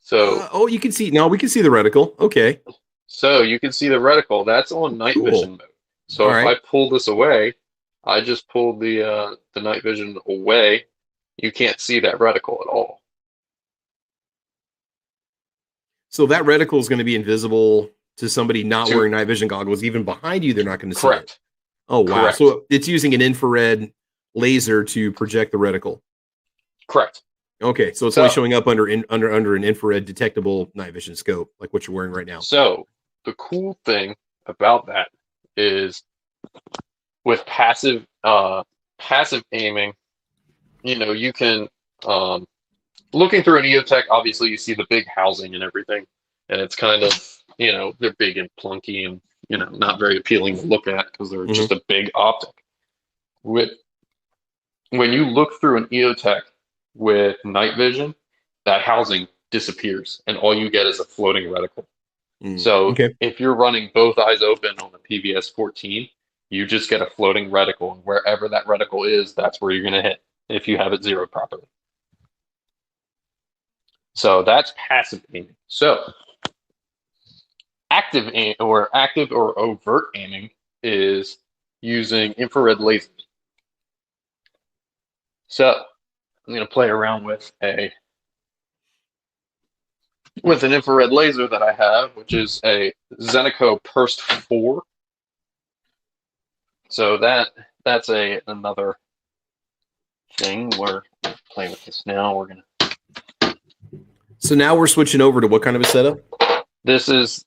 So you can see now. We can see the reticle. Okay. So you can see the reticle. That's on night vision mode. So if I pull this away, I just pulled the night vision away. You can't see that reticle at all. So that reticle is going to be invisible to somebody not wearing night vision goggles. Even behind you, they're not going to see it. Oh, wow. Correct. So it's using an infrared laser to project the reticle. Correct. Okay, so it's only showing up under an infrared detectable night vision scope, like what you're wearing right now. So the cool thing about that is with passive aiming, you can looking through an EOTech, obviously you see the big housing and everything, and it's kind of, they're big and plunky and not very appealing to look at because they're just a big optic. When you look through an EOTech with night vision, that housing disappears and all you get is a floating reticle. So if you're running both eyes open on the PVS 14, you just get a floating reticle, and wherever that reticle is, that's where you're going to hit if you have it zeroed properly. So that's passive aiming. So active or overt aiming is using infrared lasers. So I'm going to play around with an infrared laser that I have, which is a Zenico Purst 4. So that's another thing. We're playing with this now. We're gonna. So now we're switching over to what kind of a setup? This is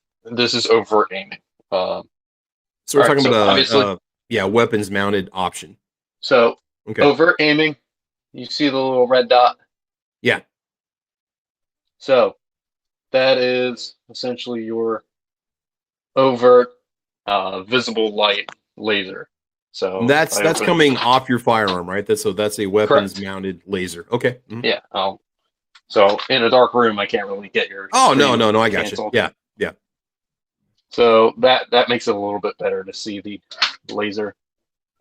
overt aiming. So we're talking about weapons mounted option. So overt aiming, you see the little red dot? Yeah. So that is essentially your overt visible light laser. So that's coming off your firearm, right? That's a weapons mounted laser. Okay. Yeah. So in a dark room, I can't really get your. Oh no! I got you. Yeah. So that makes it a little bit better to see the laser.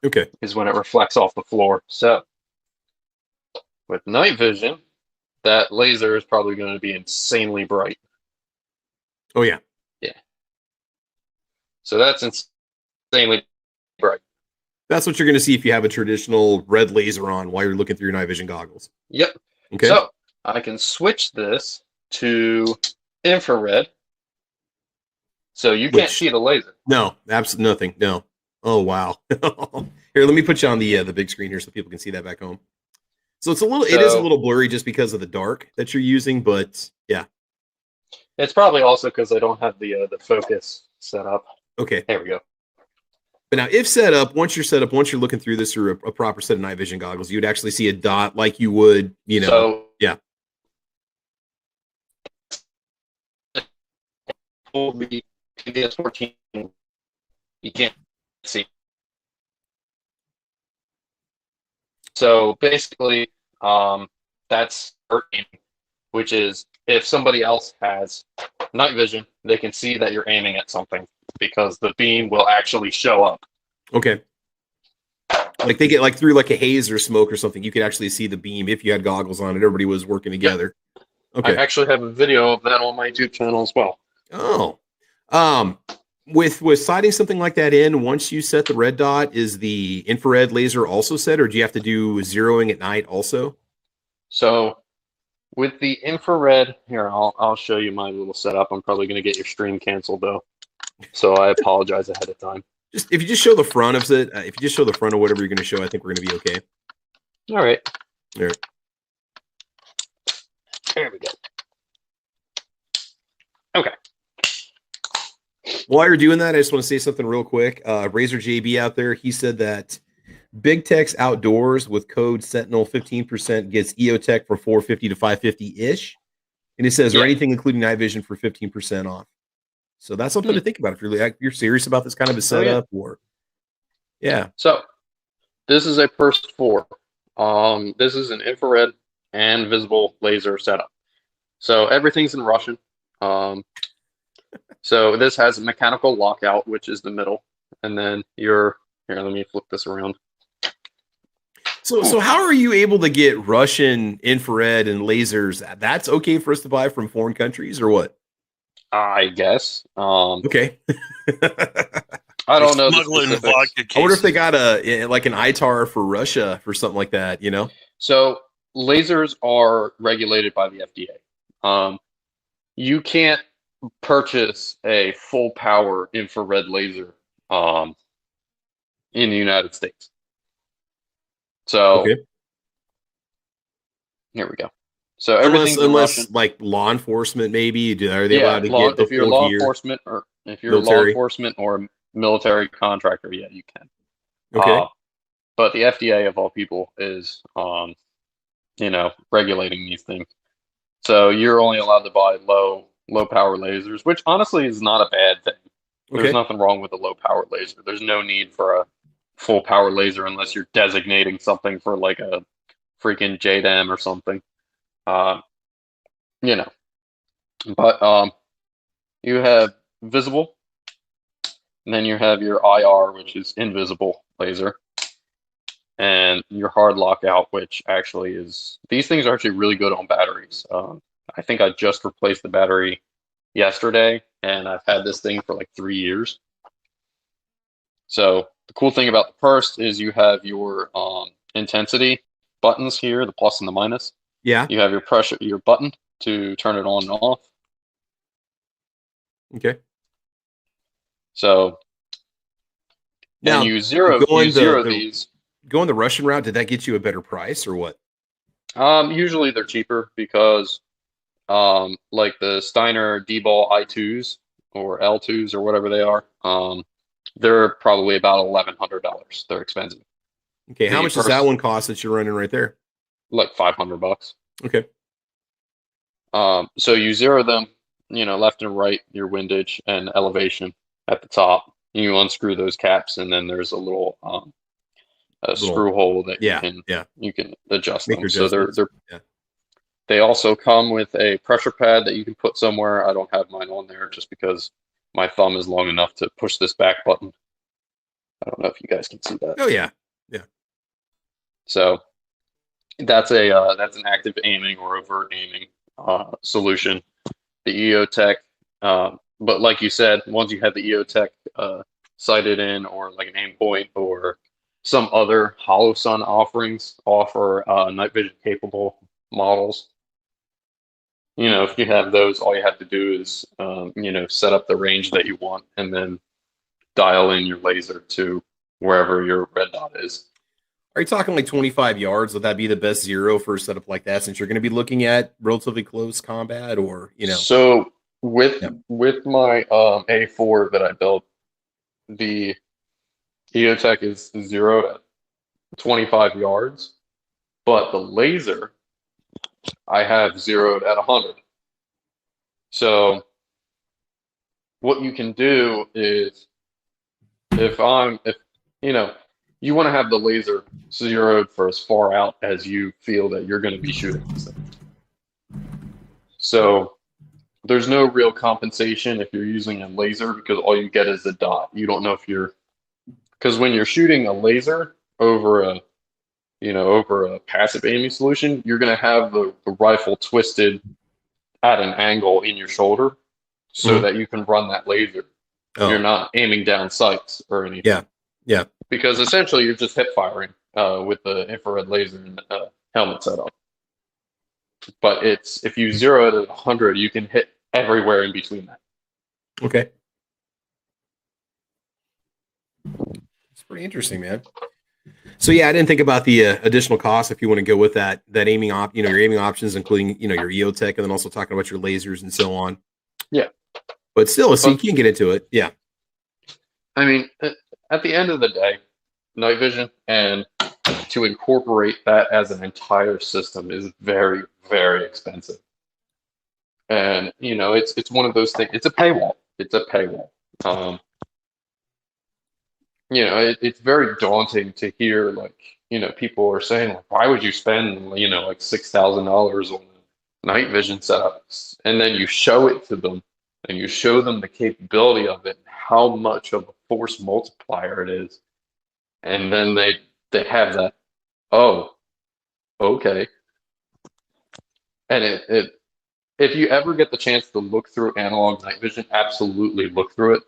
Okay. Is when it reflects off the floor. So with night vision, that laser is probably going to be insanely bright. Oh yeah. Yeah. So that's insanely bright. That's what you're going to see if you have a traditional red laser on while you're looking through your night vision goggles. Yep. Okay. So I can switch this to infrared. So you can't see the laser. No, absolutely nothing. No. Oh wow. Here, let me put you on the big screen here so people can see that back home. So it is a little blurry just because of the dark that you're using, but yeah. It's probably also because I don't have the focus set up. Okay. There we go. But now, once you're looking through this through a proper set of night vision goggles, you'd actually see a dot like you would, So, yeah. pull the PDS-14, you can't see. So basically, that's aiming, which is if somebody else has night vision, they can see that you're aiming at something because the beam will actually show up. Okay. Like they get like through like a haze or smoke or something, you could actually see the beam if you had goggles on and everybody was working together. Yep. Okay. I actually have a video of that on my YouTube channel as well. Oh. With sighting something like that in, once you set the red dot, is the infrared laser also set, or do you have to do zeroing at night also? So with the infrared, here, I'll show you my little setup. I'm probably going to get your stream canceled though. So I apologize ahead of time. If you just show the front of it, if you just show the front of whatever you're going to show, I think we're going to be okay. All right. There. There we go. Okay. While you're doing that, I just want to say something real quick. Razor JB out there, he said that Big Tech's Outdoors with code Sentinel 15% gets EOTech from 450 to 550-ish. And it says, or anything including night vision for 15% off. So that's something to think about if you're serious about this kind of a setup. Or So this is a First 4. This is an infrared and visible laser setup. So everything's in Russian. So this has a mechanical lockout, which is the middle, and then here, let me flip this around. So how are you able to get Russian infrared and lasers? That's okay for us to buy from foreign countries, or what? I guess. Okay. I don't know. I wonder if they got like an ITAR for Russia for something like that, you know? So lasers are regulated by the FDA. You can't purchase a full power infrared laser in the United States. So here we go. So everything's unless like law enforcement, maybe are they allowed to get the if you're law enforcement or if you're law enforcement or a military contractor, yeah, you can. Okay. But the FDA of all people is regulating these things. So you're only allowed to buy low power lasers, which honestly is not a bad thing. There's nothing wrong with a low power laser. There's no need for a full power laser unless you're designating something for like a freaking JDAM or something. But you have visible, and then you have your IR, which is invisible laser, and your hard lockout, which actually is, these things are actually really good on batteries. I think I just replaced the battery yesterday, and I've had this thing for like 3 years. So the cool thing about the first is you have your intensity buttons here, the plus and the minus. Yeah. You have your pressure, your button to turn it on and off. Okay. So now you zero these. Going the Russian route, did that get you a better price or what? Usually they're cheaper because like the Steiner D-Ball I2s or L2s or whatever they are, they're probably about $1,100. They're expensive. Okay, how much does that one cost that you're running right there? Like $500. Okay. So you zero them, left and right, your windage and elevation at the top. You unscrew those caps, and then there's a little screw hole that you can adjust them. So they also come with a pressure pad that you can put somewhere. I don't have mine on there just because my thumb is long enough to push this back button. I don't know if you guys can see that. Oh yeah, yeah. So that's an active aiming or overt aiming solution. The EOTech, but like you said, once you have the EOTech sighted in, or like an aim point, or some other Hollow Sun offerings offer night vision capable models. If you have those, all you have to do is set up the range that you want, and then dial in your laser to wherever your red dot is. Are you talking like 25 yards? Would that be the best zero for a setup like that, since you're going to be looking at relatively close combat, or So with my A4 that I built, the EOTech is 0 at 25 yards, but the laser I have 0 at 100. So what you can do is if you know, you want to have the laser zeroed for as far out as you feel that you're going to be shooting this thing. So there's no real compensation if you're using a laser because all you get is a dot. You don't know if you're, because when you're shooting a laser over a passive aiming solution, you're going to have the rifle twisted at an angle in your shoulder so that you can run that laser. Oh. You're not aiming down sights or anything. Yeah, yeah. Because essentially you're just hip firing with the infrared laser and helmet setup. But if you zero it at 100, you can hit everywhere in between that. Okay. It's pretty interesting, man. So yeah, I didn't think about the additional cost if you want to go with that aiming your aiming options, including your EOTech, and then also talking about your lasers and so on. Yeah. But still, so you can get into it. Yeah. I mean, at the end of the day, night vision and to incorporate that as an entire system is very, very expensive. And it's one of those things. It's a paywall. It's a paywall. It's very daunting to hear people are saying why would you spend like $6,000 on a night vision setup, and then you show it to them and you show them the capability of it, how much of a force multiplier it is, and then they have that, oh, okay. And if you ever get the chance to look through analog night vision, absolutely look through it.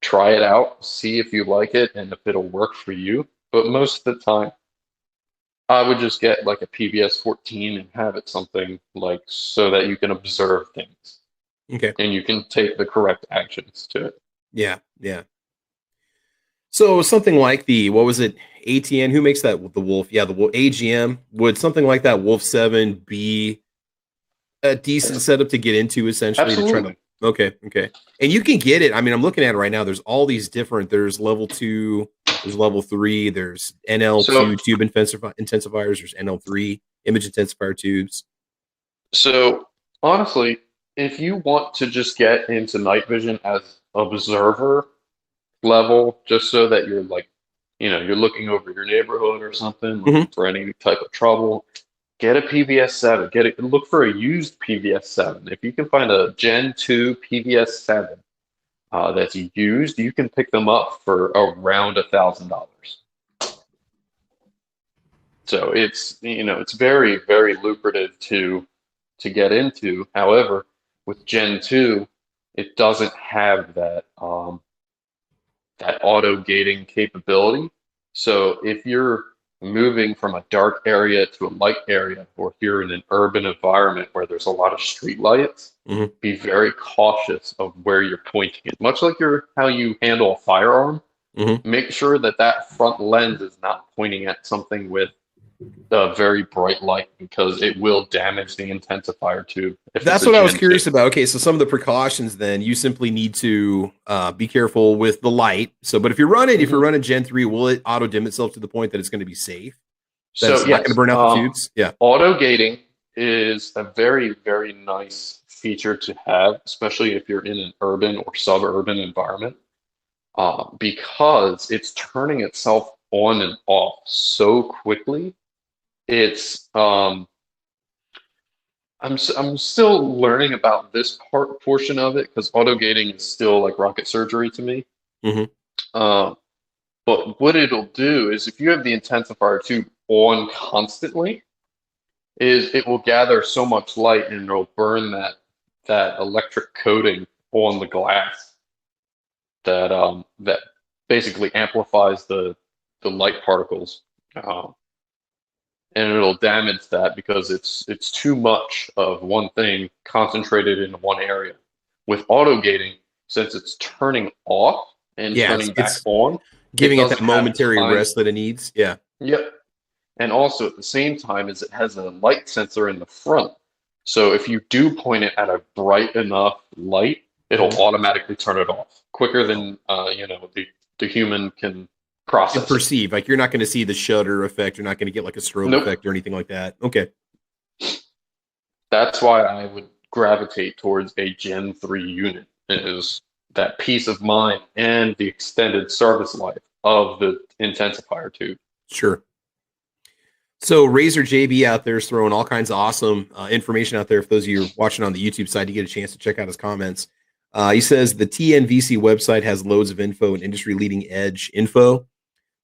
Try it out, see if you like it and if it'll work for you. But most of the time, I would just get like a PVS 14 and have it something so that you can observe things. Okay. And you can take the correct actions to it. Yeah, yeah. So something like what was it, ATN? Who makes that? The Wolf? Yeah, the Wolf AGM. Would something like that Wolf 7 be a decent setup to get into, essentially? Absolutely. To try to, okay. And you can get it. I mean, I'm looking at it right now. There's all these different. There's level 2. There's level 3. There's NL2 tube intensifiers. There's NL3 image intensifier tubes. So honestly, if you want to just get into night vision as observer level, just so that you're you're looking over your neighborhood or something, looking for any type of trouble, get a PVS 7. Look for a used PVS 7. If you can find a Gen 2 PVS 7 that's used, you can pick them up for around $1,000. So it's it's very, very lucrative to get into. However, with Gen 2, it doesn't have that that auto gating capability. So if you're moving from a dark area to a light area, or if you're in an urban environment where there's a lot of street lights, be very cautious of where you're pointing it. Much like how you handle a firearm, make sure that front lens is not pointing at something with a very bright light, because it will damage the intensifier tube. That's what I was curious about. Okay, so some of the precautions, then you simply need to be careful with the light. So, but if you're running Gen 3, will it auto dim itself to the point that it's going to be safe? That's not going to burn out the tubes. Yeah. Auto gating is a very, very nice feature to have, especially if you're in an urban or suburban environment, because it's turning itself on and off so quickly. It's I'm still learning about this portion of it, because auto gating is still like rocket surgery to me. But what it'll do is, if you have the intensifier tube on constantly, is it will gather so much light and it'll burn that electric coating on the glass that basically amplifies the light particles. And it'll damage that because it's too much of one thing concentrated in one area. With auto gating, since it's turning off and turning back on, giving it that momentary rest that it needs. Yeah. Yep. And also at the same time, is it has a light sensor in the front. So if you do point it at a bright enough light, it'll automatically turn it off quicker than the human can process. Perceive, like you're not going to see the shutter effect. You're not going to get like a strobe effect or anything like that. Okay. That's why I would gravitate towards a Gen 3 unit, is that peace of mind and the extended service life of the intensifier tube. Sure. So Razor JB out there is throwing all kinds of awesome information out there. For those of you watching on the YouTube side, you get a chance to check out his comments. He says the TNVC website has loads of info and industry leading edge info.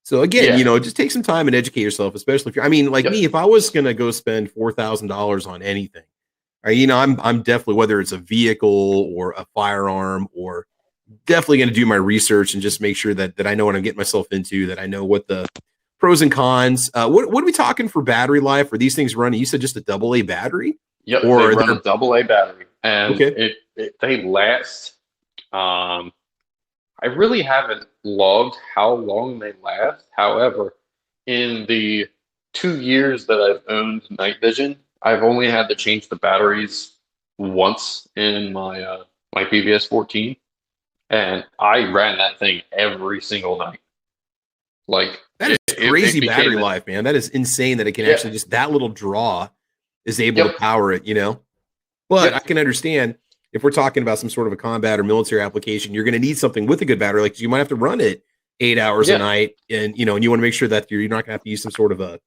So again, just take some time and educate yourself, especially if you're, like me, if I was going to go spend $4,000 on anything, I'm definitely, whether it's a vehicle or a firearm, or definitely going to do my research and just make sure that I know what I'm getting myself into, that I know what the pros and cons. What are we talking for battery life? Are these things running? You said just a AA battery? Yep, or they run a AA battery, and they last. I really haven't logged how long they last. However, in the 2 years that I've owned Nightvision, I've only had to change the batteries once in my my PVS 14, and I ran that thing every single night. Like, that is crazy battery life, man. That is insane that it can actually just, that little draw is able to power it, But I can understand if we're talking about some sort of a combat or military application, you're going to need something with a good battery. Like, you might have to run it 8 hours a night, and and you want to make sure that you're not going to have to use some sort of a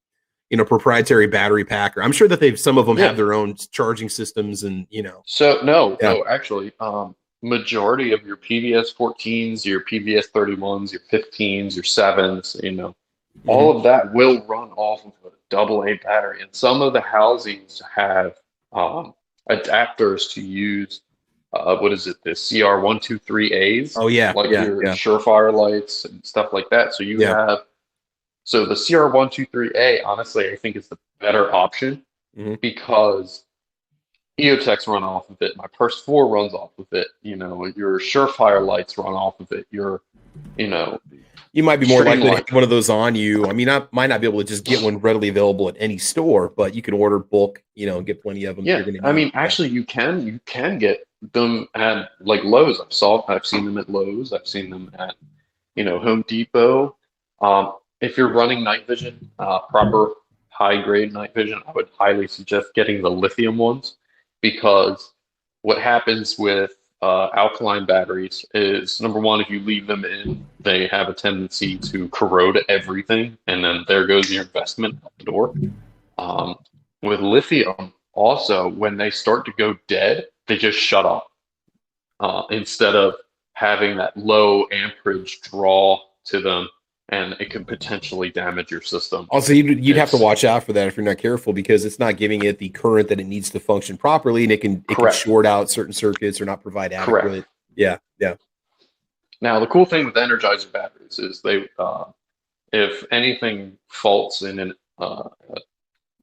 proprietary battery pack. Or I'm sure that some of them have their own charging systems, and So no, actually, majority of your PVS 14s, your PVS 31s, your 15s, your 7s, all of that will run off of a AA battery. And some of the housings have adapters to use, the CR123As? Oh, yeah. Like your Surefire lights and stuff like that. So you have, so the CR123A, honestly, I think is the better option because EOTechs run off of it. My Purse 4 runs off of it. Your Surefire lights run off of it. You might be more likely to have one of those on you. I might not be able to just get one readily available at any store, but you can order bulk, and get plenty of them. Yeah, actually, you can get them at like Lowe's. I've seen them at Lowe's. I've seen them at Home Depot. If you're running Nightvision, proper high grade Nightvision, I would highly suggest getting the lithium ones, because what happens with alkaline batteries is, number one, if you leave them in, they have a tendency to corrode everything, and then there goes your investment out the door. With lithium, also, when they start to go dead, they just shut off instead of having that low amperage draw to them, and it can potentially damage your system. Also, you'd have to watch out for that if you're not careful, because it's not giving it the current that it needs to function properly, and it can short out certain circuits or not provide adequate. Correct. Yeah. Now, the cool thing with Energizer batteries is they, if anything faults in a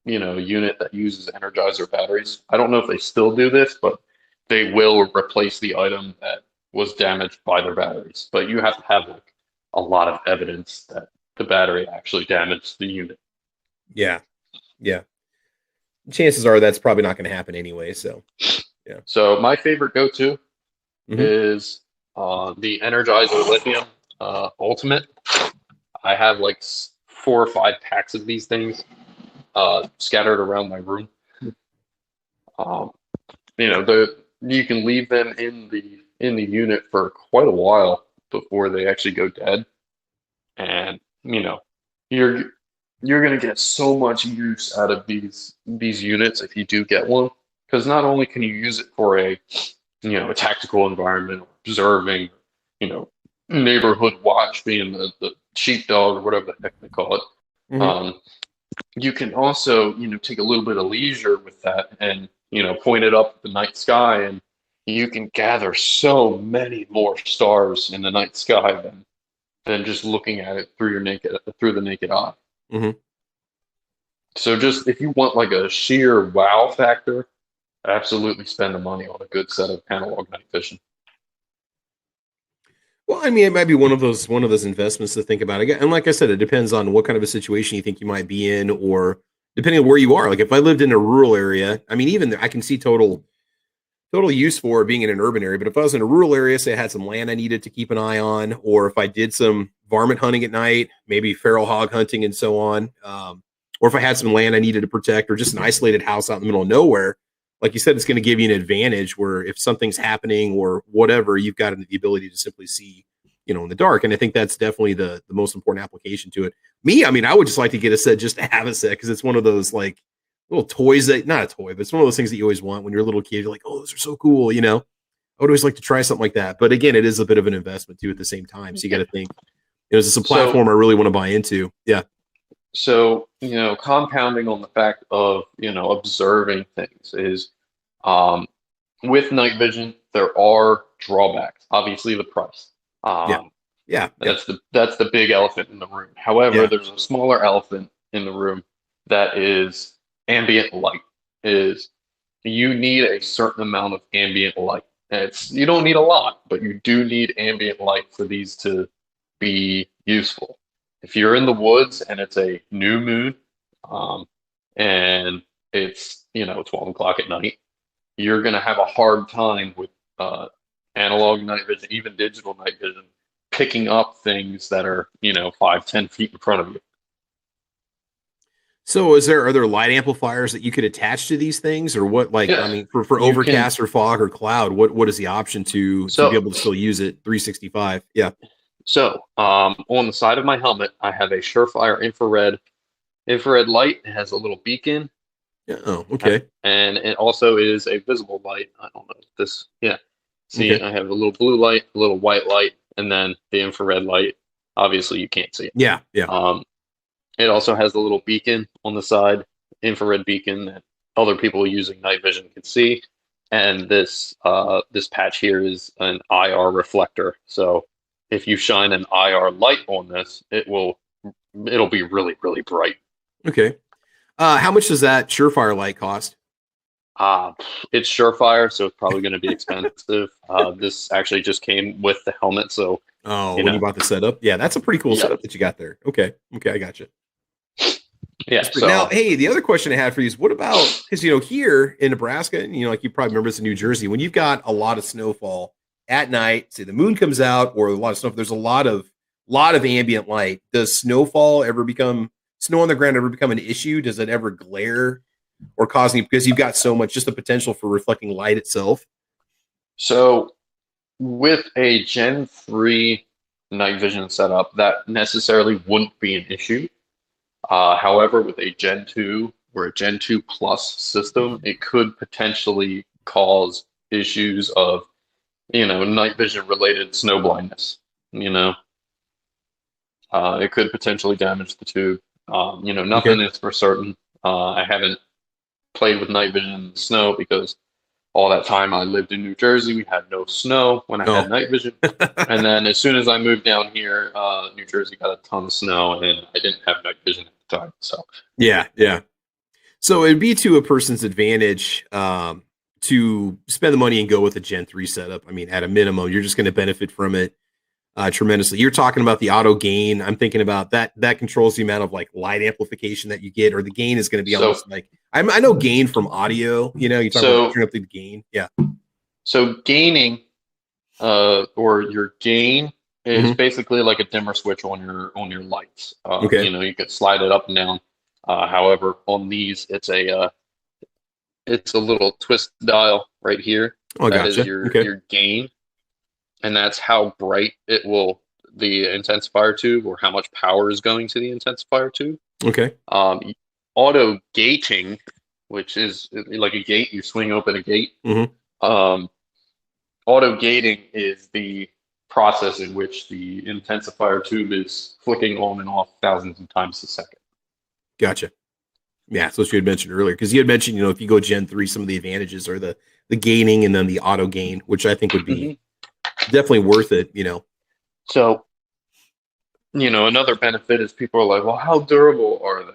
unit that uses Energizer batteries, I don't know if they still do this, but they will replace the item that was damaged by their batteries. But you have to have a lot of evidence that the battery actually damaged the unit. Yeah. Chances are that's probably not going to happen anyway. So, yeah. So my favorite go-to is the Energizer Lithium Ultimate. I have like 4 or 5 packs of these things scattered around my room. You can leave them in the unit for quite a while before they actually go dead, and you're going to get so much use out of these units if you do get one, because not only can you use it for a tactical environment, observing, neighborhood watch, being the sheepdog or whatever the heck they call it. You can also take a little bit of leisure with that and point it up at the night sky, and you can gather so many more stars in the night sky than just looking at it through the naked eye. So just if you want like a sheer wow factor, absolutely spend the money on a good set of analog night vision. Well, it might be one of those investments to think about. Again, and like I said, it depends on what kind of a situation you think you might be in, or depending on where you are. Like if I lived in a rural area, even I can see total use for being in an urban area. But if I was in a rural area, say I had some land I needed to keep an eye on, or if I did some varmint hunting at night, maybe feral hog hunting and so on, or if I had some land I needed to protect, or just an isolated house out in the middle of nowhere, like you said, it's going to give you an advantage where if something's happening or whatever, you've got the ability to simply see, in the dark. And I think that's definitely the most important application to it. Me, I mean, I would just like to get a set just to have a set, because it's one of those like little toys that, not a toy, but it's one of those things that you always want when you're a little kid. You're like, oh, those are so cool, I would always like to try something like that. But again, it is a bit of an investment too at the same time. So you got to think, is this a platform I really want to buy into? Yeah. So, compounding on the fact of, observing things is, with night vision, there are drawbacks. Obviously, the price. That's the big elephant in the room. However, there's a smaller elephant in the room that is ambient light. You need a certain amount of ambient light. You don't need a lot, but you do need ambient light for these to be useful. If you're in the woods and it's a new moon, and it's 12 o'clock at night, you're going to have a hard time with analog night vision, even digital night vision, picking up things that are 5-10 feet in front of you. So are there light amplifiers that you could attach to these things, or what? Like, I mean, for overcast or fog or cloud, what is the option to be able to still use it 365? Yeah. So on the side of my helmet, I have a Surefire infrared light. It has a little beacon. Yeah. Oh, okay. And it also is a visible light. I don't know this. Yeah. See, okay. I have a little blue light, a little white light, and then the infrared light. Obviously, you can't see it. Yeah. Yeah. It also has a little beacon on the side, infrared beacon that other people using night vision can see. And this patch here is an IR reflector. So if you shine an IR light on this, it'll be really, really bright. Okay. How much does that Surefire light cost? It's Surefire, so it's probably going to be expensive. This actually just came with the helmet, so. When you bought the setup? Yeah, that's a pretty cool setup that you got there. Okay, I got you. Yeah. So, now, hey, the other question I had for you is, what about, because here in Nebraska, and like you probably remember this in New Jersey, when you've got a lot of snowfall at night, say the moon comes out, or a lot of snow, there's a lot of ambient light. Does snow on the ground ever become an issue? Does it ever glare or cause any, because you've got so much, just the potential for reflecting light itself? So with a Gen 3 night vision setup, that necessarily wouldn't be an issue. However, with a Gen 2 or a Gen 2 Plus system, it could potentially cause issues of, night vision related snow blindness. It could potentially damage the tube. Nothing is for certain. I haven't played with night vision in the snow because all that time I lived in New Jersey, we had no snow when I had night vision. And then as soon as I moved down here, New Jersey got a ton of snow, and I didn't have night vision at the time. So yeah. So it'd be to a person's advantage to spend the money and go with a Gen 3 setup. I mean, at a minimum, you're just going to benefit from it tremendously. You're talking about the auto gain. I'm thinking about that controls the amount of like light amplification that you get, or the gain is going to be almost like, I know gain from audio, you talk about turning up the gain. Yeah. So gaining, or your gain is basically like a dimmer switch on your lights. Okay. You could slide it up and down. However, on these, it's a little twist dial right here. That is your gain. And that's how bright the intensifier tube, or how much power is going to the intensifier tube. Okay. Auto gating, which is like a gate, you swing open a gate. Auto gating is the process in which the intensifier tube is flicking on and off thousands of times a second. Gotcha. Yeah, so what you had mentioned earlier, because you had mentioned, if you go Gen 3, some of the advantages are the gaining and then the auto gain, which I think would be definitely worth it, So, another benefit is people are like, well, how durable are they?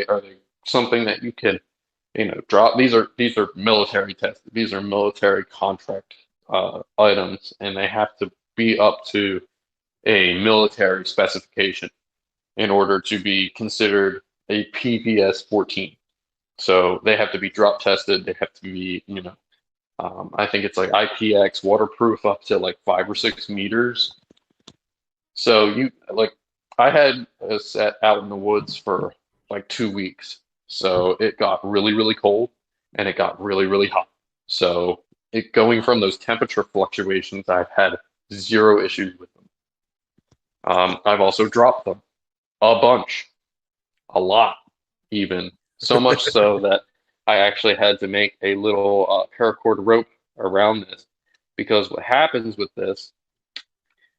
Are they something that you can, drop? These are military tested. These are military contract items, and they have to be up to a military specification in order to be considered a PPS 14. So they have to be drop tested. They have to be, I think it's like IPX waterproof up to like 5 or 6 meters. So I had a set out in the woods for like 2 weeks. So it got really, really cold and it got really, really hot. So going from those temperature fluctuations, I've had zero issues with them. I've also dropped them a bunch, a lot even, so much so that I actually had to make a little paracord rope around this, because what happens with this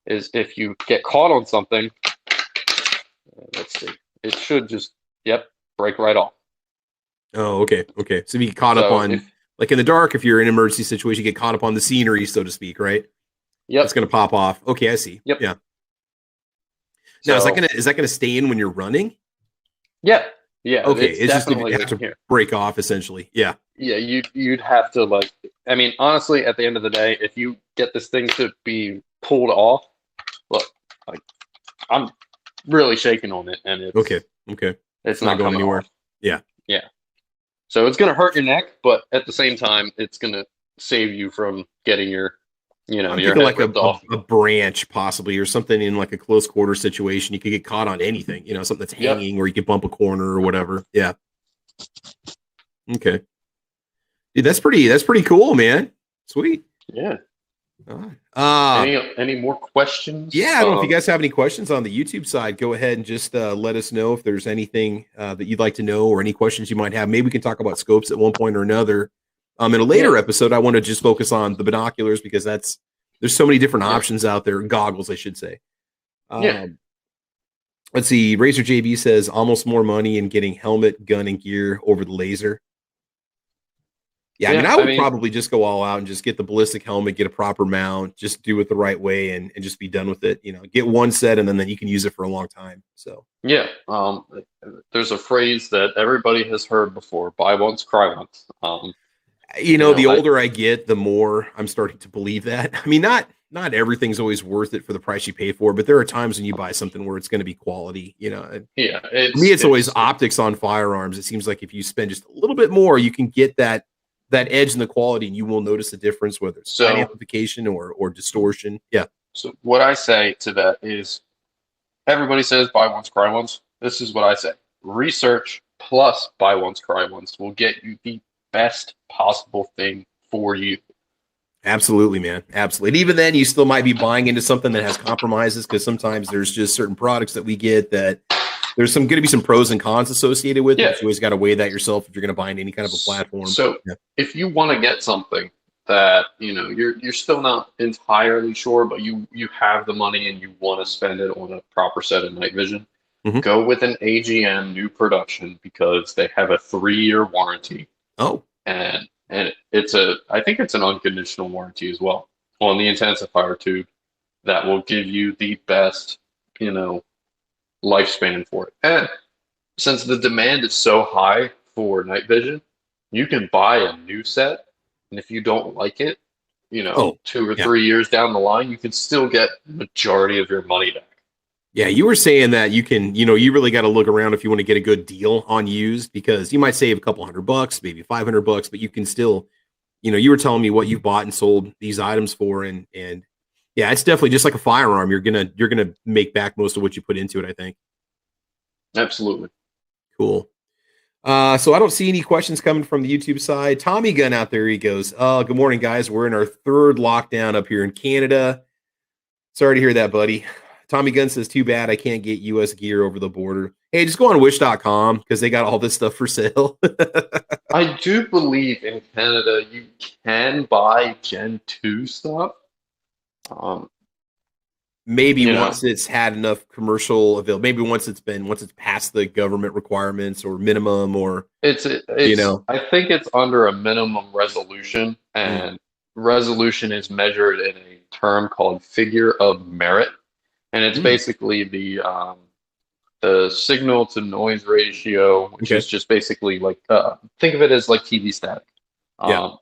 is if you get caught on something, let's see, it should just, break right off. Oh, okay. So if you get caught up on, like in the dark, if you're in an emergency situation, you get caught up on the scenery, so to speak, right? Yep. It's going to pop off. Okay, I see. Yep. Yeah. Now, is that gonna stay in when you're running? Yeah. Yeah. Okay. It's just you have to break off, essentially. Yeah. Yeah. You'd have to honestly, at the end of the day, if you get this thing to be pulled off, look, I'm really shaking on it, and it's okay. It's not going anywhere. Off. Yeah. So it's gonna hurt your neck, but at the same time, it's gonna save you from getting your head like ripped off. a branch possibly, or something in like a close quarter situation. You could get caught on anything, something that's hanging, or you could bump a corner or whatever. Yeah. Okay. Dude, that's pretty cool, man. Sweet. Yeah. Any more questions? Yeah, I don't know if you guys have any questions on the YouTube side. Go ahead and just let us know if there's anything that you'd like to know, or any questions you might have. Maybe we can talk about scopes at one point or another. In a later episode, I want to just focus on the binoculars, because there's so many different options out there. Goggles, I should say. Let's see. Razor JB says almost more money in getting helmet, gun, and gear over the laser. Yeah, I would probably just go all out and just get the ballistic helmet, get a proper mount, just do it the right way, and just be done with it. Get one set, and then you can use it for a long time. So yeah, there's a phrase that everybody has heard before: "Buy once, cry once." The older I get, the more I'm starting to believe that. I mean, not everything's always worth it for the price you pay for, but there are times when you buy something where it's going to be quality. For me, it's always optics on firearms. It seems like if you spend just a little bit more, you can get that edge in the quality, and you will notice a difference, whether it's amplification or distortion. Yeah. So what I say to that is, everybody says buy once, cry once. This is what I say: research plus buy once, cry once will get you the best possible thing for you. Absolutely, man. Absolutely. And even then, you still might be buying into something that has compromises, because sometimes there's just certain products that we get that there's going to be some pros and cons associated with it. You always got to weigh that yourself if you're going to buy into any kind of a platform. So if you want to get something that you're still not entirely sure, but you have the money and you want to spend it on a proper set of night vision, go with an AGM new production, because they have a 3-year warranty. Oh, and I think it's an unconditional warranty as well on the intensifier tube that will give you the best, lifespan for it. And since the demand is so high for night vision, you can buy a new set, and if you don't like it, 2 or 3 years down the line, you can still get the majority of your money back. Yeah, you were saying that you can, you really got to look around if you want to get a good deal on used, because you might save a couple $100, maybe $500, but you can still, you were telling me what you bought and sold these items for, and yeah, it's definitely just like a firearm. You're gonna make back most of what you put into it, I think. Absolutely. Cool. So I don't see any questions coming from the YouTube side. Tommy Gunn out there, he goes, good morning, guys. We're in our 3rd lockdown up here in Canada. Sorry to hear that, buddy. Tommy Gunn says, too bad I can't get U.S. gear over the border. Hey, just go on wish.com, because they got all this stuff for sale. I do believe in Canada you can buy Gen 2 stuff. Maybe once it's had enough commercial available, maybe once it's passed the government requirements or minimum, or it's I think it's under a minimum resolution, and resolution is measured in a term called figure of merit. And it's basically the signal to noise ratio, which is just basically like, think of it as like TV static. How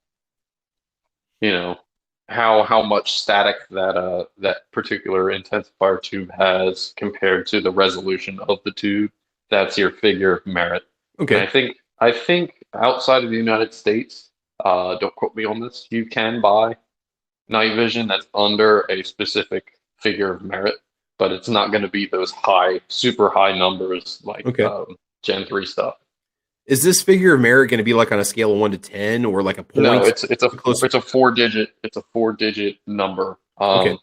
much static that particular intensifier tube has compared to the resolution of the tube. That's your figure of merit. Okay. And I think outside of the United States, don't quote me on this, you can buy night vision that's under a specific figure of merit, but it's not going to be those super high numbers like Gen 3 stuff. Is this figure of merit going to be like on a scale of 1 to 10 or like a point? No, it's a 4-digit number. Okay.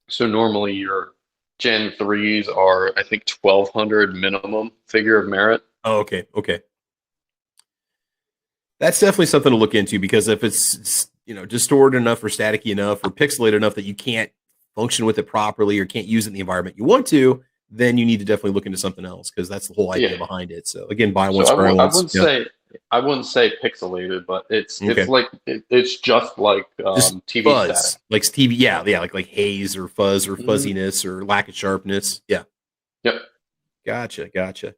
So normally your Gen 3s are, I think, 1,200 minimum figure of merit. Oh, okay. Okay. That's definitely something to look into, because if it's, distorted enough or staticky enough or pixelated enough that you can't function with it properly or can't use it in the environment you want to, then you need to definitely look into something else, because that's the whole idea behind it. So again, buy one, spray once. I wouldn't say pixelated, but it's like it's just like just TV fuzz, static. like TV, like haze or fuzz or fuzziness or lack of sharpness. Yeah. Yep. Gotcha.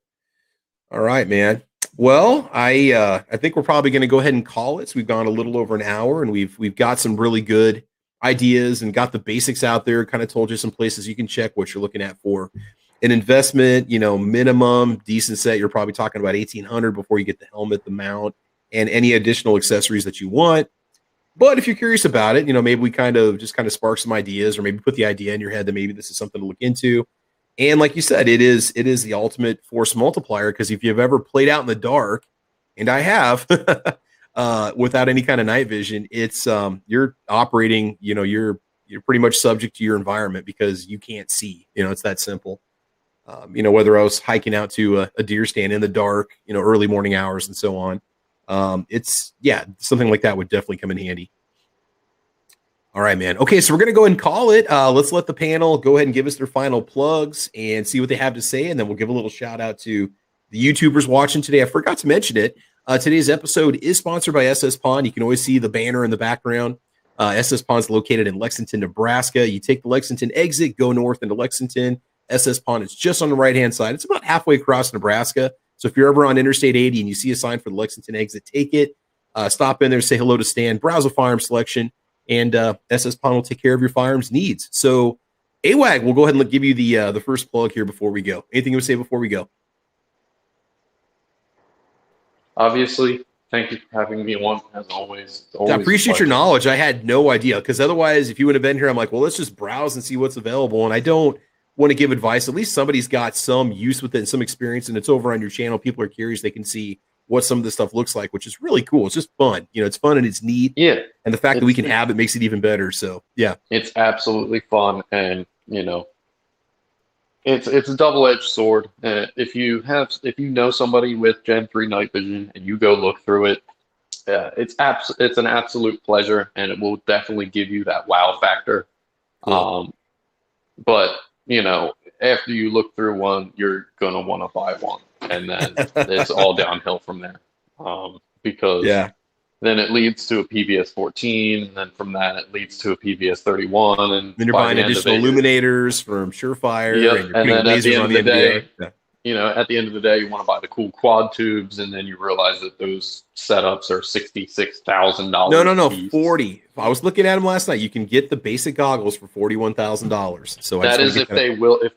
All right, man. Well, I think we're probably going to go ahead and call it. So we've gone a little over an hour, and we've got some really good ideas and got the basics out there. Kind of told you some places you can check what you're looking at for an investment. Minimum decent set, you're probably talking about $1,800 before you get the helmet, the mount, and any additional accessories that you want. But if you're curious about it, maybe we kind of spark some ideas, or maybe put the idea in your head that maybe this is something to look into. And like you said, it is the ultimate force multiplier, because if you've ever played out in the dark, and I have, without any kind of night vision, it's you're operating, you're pretty much subject to your environment because you can't see. It's that simple. Whether I was hiking out to a deer stand in the dark, early morning hours and so on, something like that would definitely come in handy. All right, man. Okay, so we're going to go ahead and call it. Let's let the panel go ahead and give us their final plugs and see what they have to say, and then we'll give a little shout out to the YouTubers watching today. I forgot to mention it. Today's episode is sponsored by SS Pawn. You can always see the banner in the background. SS Pawn is located in Lexington, Nebraska. You take the Lexington exit, go north into Lexington. SS Pawn is just on the right-hand side. It's about halfway across Nebraska. So if you're ever on Interstate 80 and you see a sign for the Lexington exit, take it. Stop in there, say hello to Stan, browse a firearm selection, and SS Pawn will take care of your firearms needs. So, AWAG, we'll go ahead and give you the first plug here before we go. Anything you would say before we go? Obviously, thank you for having me on, as always. I appreciate your knowledge. I had no idea, because otherwise, if you would have been here, I'm like, well, let's just browse and see what's available. And I don't want to give advice. At least somebody's got some use with it and some experience, and it's over on your channel. People are curious. They can see what some of this stuff looks like, which is really cool. It's just fun. It's fun and it's neat. Yeah. And the fact that we can have it makes it even better. So yeah. It's absolutely fun. And it's a double-edged sword. If you know somebody with Gen 3 night vision and you go look through it, it's an absolute pleasure, and it will definitely give you that wow factor. Cool. But after you look through one, you're going to want to buy one. And then it's all downhill from there. Because then it leads to a PVS 14, and then from that it leads to a PVS 31. And then you're buying additional illuminators from Surefire, and you're putting lasers on the day. At the end of the day, you want to buy the cool quad tubes, and then you realize that those setups are $66,000. No, 40. I was looking at them last night. You can get the basic goggles for $41,000. So that is if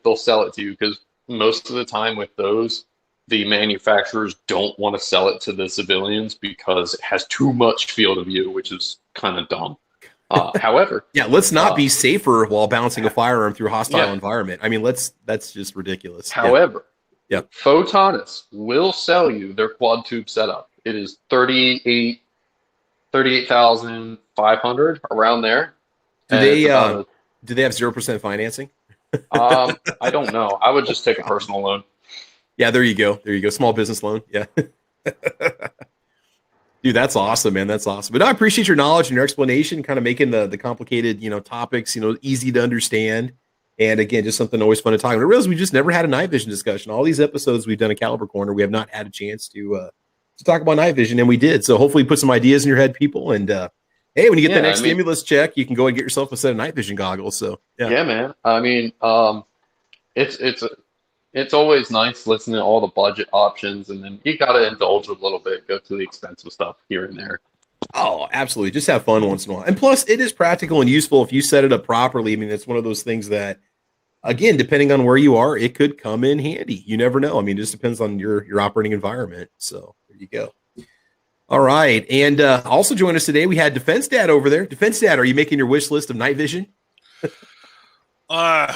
they'll sell it to you, because most of the time with those, the manufacturers don't want to sell it to the civilians because it has too much field of view, which is kind of dumb. However, let's not be safer while bouncing a firearm through a hostile environment. I mean, that's just ridiculous. However, Photonis will sell you their quad tube setup. It is $38,500 around there. Do they have 0% financing? I don't know. I would just take a personal loan. Yeah, there you go. Small business loan. Yeah. Dude, that's awesome, man. That's awesome. But no, I appreciate your knowledge and your explanation, kind of making the complicated, topics, easy to understand. And again, just something always fun to talk about. I realize we just never had a night vision discussion. All these episodes we've done a Caliber Corner, we have not had a chance to talk about night vision, and we did. So hopefully put some ideas in your head, people. And hey, when you get the next stimulus check, you can go and get yourself a set of night vision goggles. So yeah, man. I mean, it's always nice listening to all the budget options, and then you got to indulge a little bit, go to the expensive stuff here and there. Oh, absolutely. Just have fun once in a while. And plus, it is practical and useful if you set it up properly. I mean, it's one of those things that, again, depending on where you are, it could come in handy. You never know. I mean, it just depends on your operating environment. So there you go. All right. And also join us today, we had Defense Dad over there. Defense Dad, are you making your wish list of night vision? No,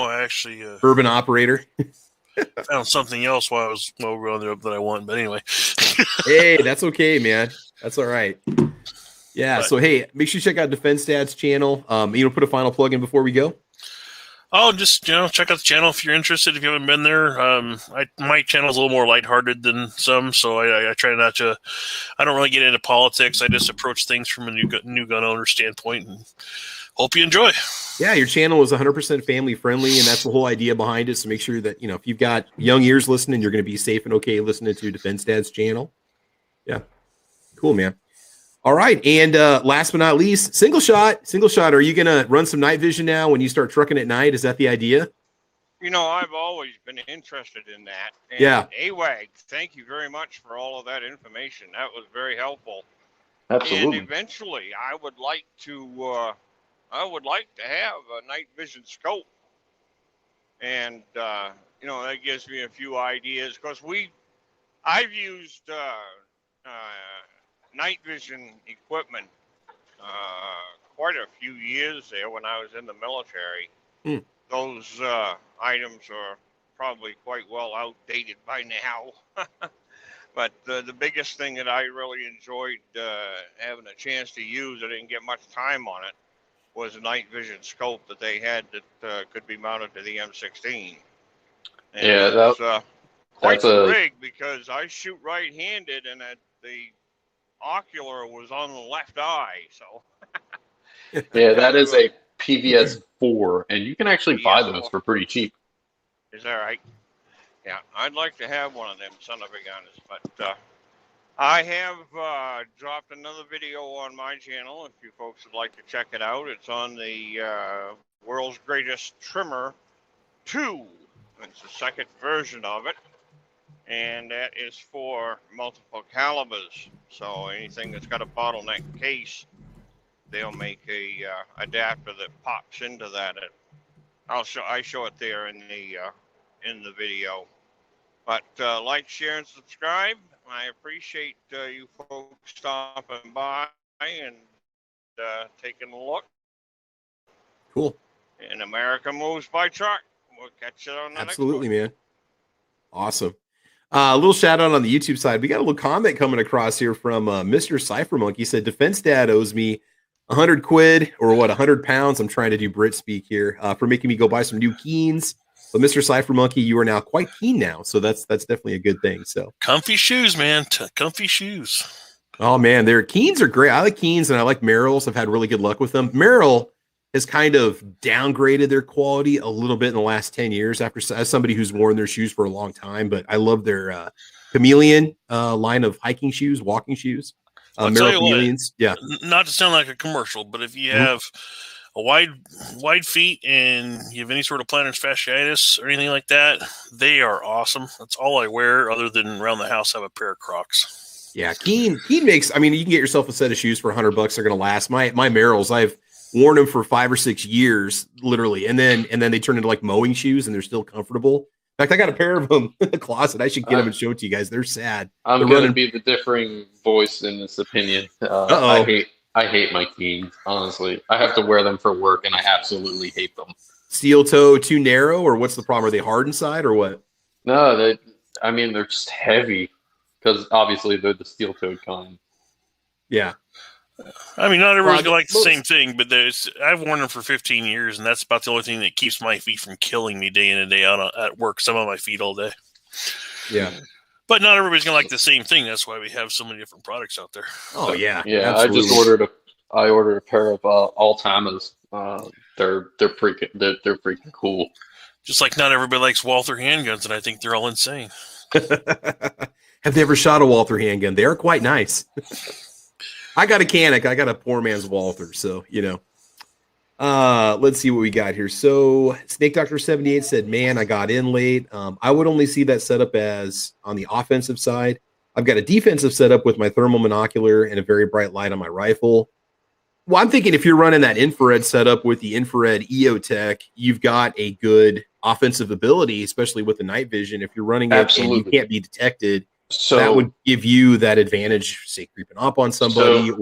actually. Urban operator. found something else while we were on there that I want. But anyway. Hey, that's okay, man. That's all right. Yeah. So, hey, make sure you check out Defense Dad's channel. Put a final plug in before we go. Oh, just, check out the channel if you're interested. If you haven't been there, my channel is a little more lighthearted than some, so I try not to. I don't really get into politics. I just approach things from a new gun owner standpoint, and hope you enjoy. Yeah, your channel is 100% family friendly, and that's the whole idea behind it. So make sure that if you've got young ears listening, you're going to be safe and okay listening to Defense Dad's channel. Yeah, cool, man. All right, and last but not least, single shot. Are you going to run some night vision now when you start trucking at night? Is that the idea? I've always been interested in that. And yeah. AWAG, thank you very much for all of that information. That was very helpful. Absolutely. And eventually, I would like to have a night vision scope. And that gives me a few ideas because I've used night vision equipment quite a few years there when I was in the military. Those items are probably quite well outdated by now. But the biggest thing that I really enjoyed having a chance to use, I didn't get much time on it, was a night vision scope that they had that could be mounted to the M16. And yeah, quite the rig because I shoot right-handed and the ocular was on the left eye, so. Yeah, that is a PVS-4, and you can actually buy those for pretty cheap. Is that right? Yeah, I'd like to have one of them son of a guns, but I have dropped another video on my channel if you folks would like to check it out. It's on the World's Greatest Trimmer 2. It's the second version of it. And that is for multiple calibers. So anything that's got a bottleneck case, they'll make a adapter that pops into that. I show it there in the video. But like, share, and subscribe. I appreciate you folks stopping by and taking a look. Cool. And America moves by truck. We'll catch you on the Absolutely, next one. man. Awesome. A little shout out on the YouTube side. We got a little comment coming across here from Mr. Cyphermonk. He said, Defense Dad owes me 100 quid or 100 pounds. I'm trying to do Brit speak here for making me go buy some new Keens. But Mr. Cyphermonkey, you are now quite keen now. So that's definitely a good thing. So comfy shoes, man. Comfy shoes. Oh, man. Their Keens are great. I like Keens and I like Merrills. I've had really good luck with them. Merrill has kind of downgraded their quality a little bit in the last 10 years as somebody who's worn their shoes for a long time, but I love their Chameleon line of hiking shoes, walking shoes. Merrill Chameleons. Yeah. Not to sound like a commercial, but if you have a wide feet and you have any sort of plantar fasciitis or anything like that, they are awesome. That's all I wear other than around the house I have a pair of Crocs. Yeah. Keen makes, you can get yourself a set of shoes for $100. They're going to last. My Merrills, I've worn them for 5 or 6 years, literally, and then they turn into like mowing shoes, and they're still comfortable. In fact, I got a pair of them in the closet. I should get them and show it to you guys. They're sad. I'm going to be the differing voice in this opinion. I hate my Keens, honestly. I have to wear them for work, and I absolutely hate them. Steel toe too narrow, or what's the problem? Are they hard inside, or what? No, they're just heavy because obviously they're the steel-toed kind. Yeah. Not everyone's gonna like the same thing, but I've worn them for 15 years, and that's about the only thing that keeps my feet from killing me day in and day out at work. Some of my feet all day. Yeah. But not everybody's gonna like the same thing. That's why we have so many different products out there. Oh yeah, yeah. Absolutely. I ordered a pair of Altamas. They're freaking cool. Just like not everybody likes Walther handguns, and I think they're all insane. Have they ever shot a Walther handgun? They are quite nice. I got a Canic. I got a poor man's Walther. So, let's see what we got here. So Snake Doctor 78 said, man, I got in late. I would only see that setup as on the offensive side. I've got a defensive setup with my thermal monocular and a very bright light on my rifle. Well, I'm thinking if you're running that infrared setup with the infrared EOTech, you've got a good offensive ability, especially with the night vision. If you're running it and you can't be detected, so that would give you that advantage, say creeping up on somebody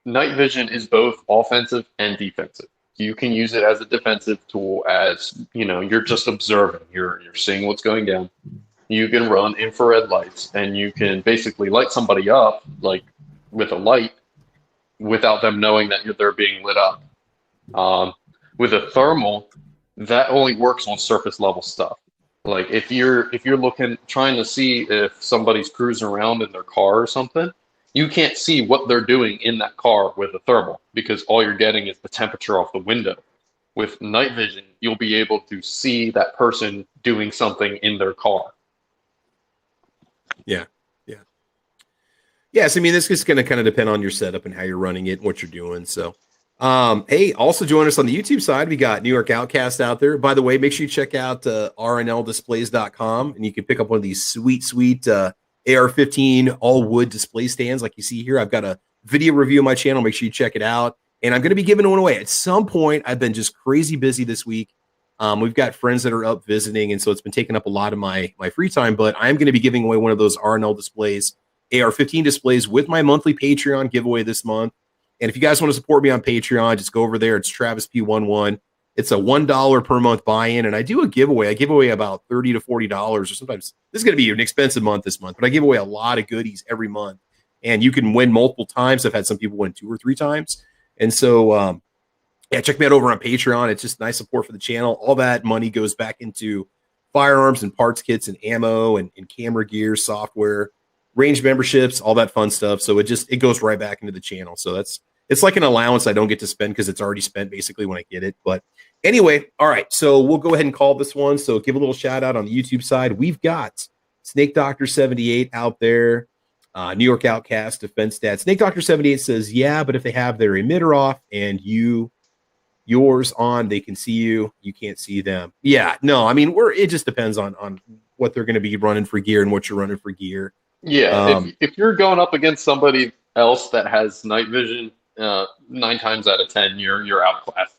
Night vision is both offensive and defensive. You can use it as a defensive tool, as you're just observing. You're seeing what's going down. You can run infrared lights, and you can basically light somebody up like with a light without them knowing that they're being lit up. With a thermal, that only works on surface level stuff. Like if you're trying to see if somebody's cruising around in their car or something, you can't see what they're doing in that car with a thermal, because all you're getting is the temperature off the window. With night vision, you'll be able to see that person doing something in their car. Yeah. Yes, I mean, this is going to kind of depend on your setup and how you're running it and what you're doing. So, hey, also join us on the YouTube side. We got New York Outcast out there. By the way, make sure you check out rnldisplays.com, and you can pick up one of these sweet AR-15 all wood display stands like you see here. I've got a video review on my channel. Make sure you check it out. And I'm going to be giving one away at some point. I've been just crazy busy this week. We've got friends that are up visiting, and so it's been taking up a lot of my free time. But I'm going to be giving away one of those RNL displays, AR-15 displays, with my monthly Patreon giveaway this month. And if you guys want to support me on Patreon, just go over there. It's Travis P11. It's a $1 per month buy-in, and I do a giveaway. I give away about $30 to $40, or sometimes this is going to be an expensive month this month, but I give away a lot of goodies every month, and you can win multiple times. I've had some people win 2 or 3 times, and so yeah, check me out over on Patreon. It's just nice support for the channel. All that money goes back into firearms and parts kits and ammo and camera gear, software, range memberships, all that fun stuff. So it goes right back into the channel. So it's like an allowance I don't get to spend because it's already spent basically when I get it. But anyway, all right, so we'll go ahead and call this one. So give a little shout out on the YouTube side. We've got Snake Doctor 78 out there, New York Outcast, Defense Stats. Snake Doctor 78 says, yeah, but if they have their emitter off and yours on, they can see you. You can't see them. Yeah, no, I mean, it just depends on what they're going to be running for gear and what you're running for gear. Yeah, if you're going up against somebody else that has night vision, 9 times out of 10, you're outclassed.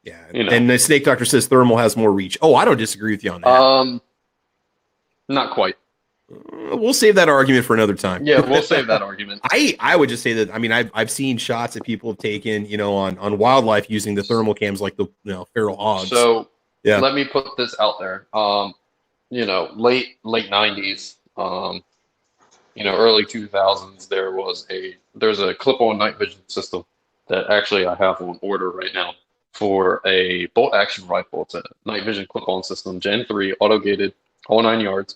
Yeah, and the Snake Doctor says thermal has more reach. Oh, I don't disagree with you on that. Not quite. We'll save that argument for another time. Yeah, we'll save that argument. I would just say that, I mean, I've seen shots that people have taken, on wildlife using the thermal cams like the feral hogs. So yeah, let me put this out there. Late 90s, early 2000s, there's a clip-on night vision system that actually I have on order right now for a bolt action rifle. It's a night vision clip-on system, Gen 3, auto-gated, all 9 yards,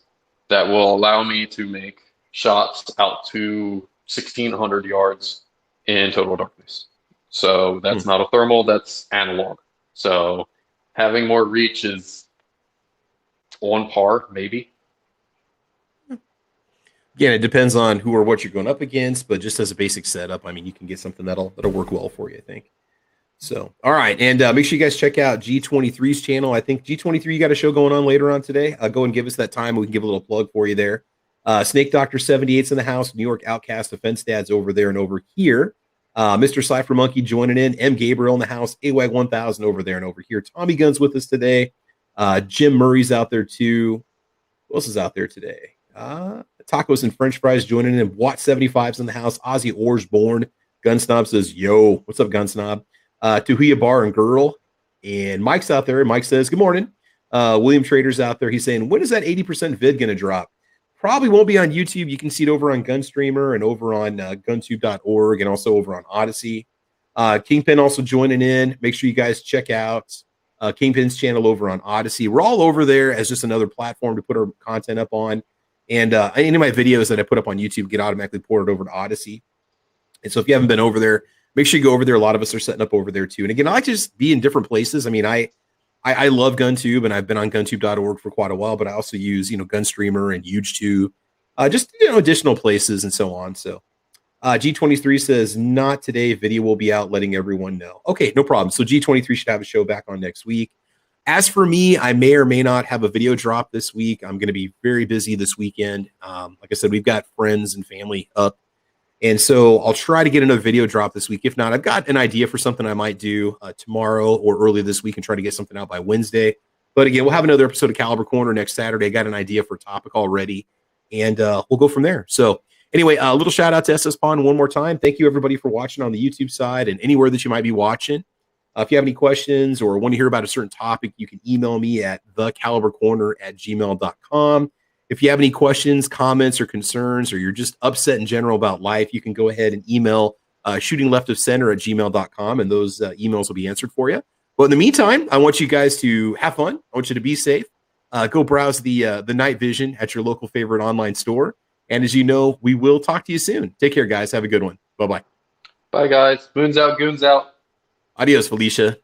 that will allow me to make shots out to 1,600 yards in total darkness. So that's not a thermal, that's analog. So having more reach is on par, maybe. Again, it depends on who or what you're going up against, but just as a basic setup, I mean, you can get something that'll work well for you, I think. So, all right, and make sure you guys check out G23's channel. I think G23, you got a show going on later on today. Go and give us that time. We can give a little plug for you there. Snake Doctor 78's in the house. New York Outcast Defense Dad's over there and over here. Mr. Cypher Monkey joining in. M. Gabriel in the house. AWAG 1000 over there and over here. Tommy Gunn's with us today. Jim Murray's out there too. Who else is out there today? Tacos and French fries joining in. Watt 75's in the house. Ozzy Orsborn. Gunsnob says, yo, what's up, Gunsnob? Tuhuya Bar and Girl. And Mike's out there. Mike says, good morning. William Trader's out there. He's saying, when is that 80% vid going to drop? Probably won't be on YouTube. You can see it over on Gunstreamer and over on guntube.org and also over on Odyssey. Kingpin also joining in. Make sure you guys check out Kingpin's channel over on Odyssey. We're all over there as just another platform to put our content up on. And any of my videos that I put up on YouTube get automatically ported over to Odyssey. And so if you haven't been over there, make sure you go over there. A lot of us are setting up over there too. And again, I like to just be in different places. I mean, I love GunTube, and I've been on guntube.org for quite a while, but I also use, Gunstreamer and UGEtube, just, additional places and so on. So G23 says, not today. Video will be out letting everyone know. Okay, no problem. So G23 should have a show back on next week. As for me, I may or may not have a video drop this week. I'm going to be very busy this weekend. Like I said, we've got friends and family up. And so I'll try to get another video drop this week. If not, I've got an idea for something I might do tomorrow or early this week and try to get something out by Wednesday. But again, we'll have another episode of Caliber Corner next Saturday. I got an idea for a topic already, and we'll go from there. So anyway, a little shout out to SS Pond one more time. Thank you, everybody, for watching on the YouTube side and anywhere that you might be watching. If you have any questions or want to hear about a certain topic, you can email me at thecalibercorner@gmail.com. If you have any questions, comments, or concerns, or you're just upset in general about life, you can go ahead and email shootingleftofcenter@gmail.com, and those emails will be answered for you. But in the meantime, I want you guys to have fun. I want you to be safe. Go browse the Night Vision at your local favorite online store. And as you know, we will talk to you soon. Take care, guys. Have a good one. Bye-bye. Bye, guys. Moon's out, goons out. Adios, Felicia.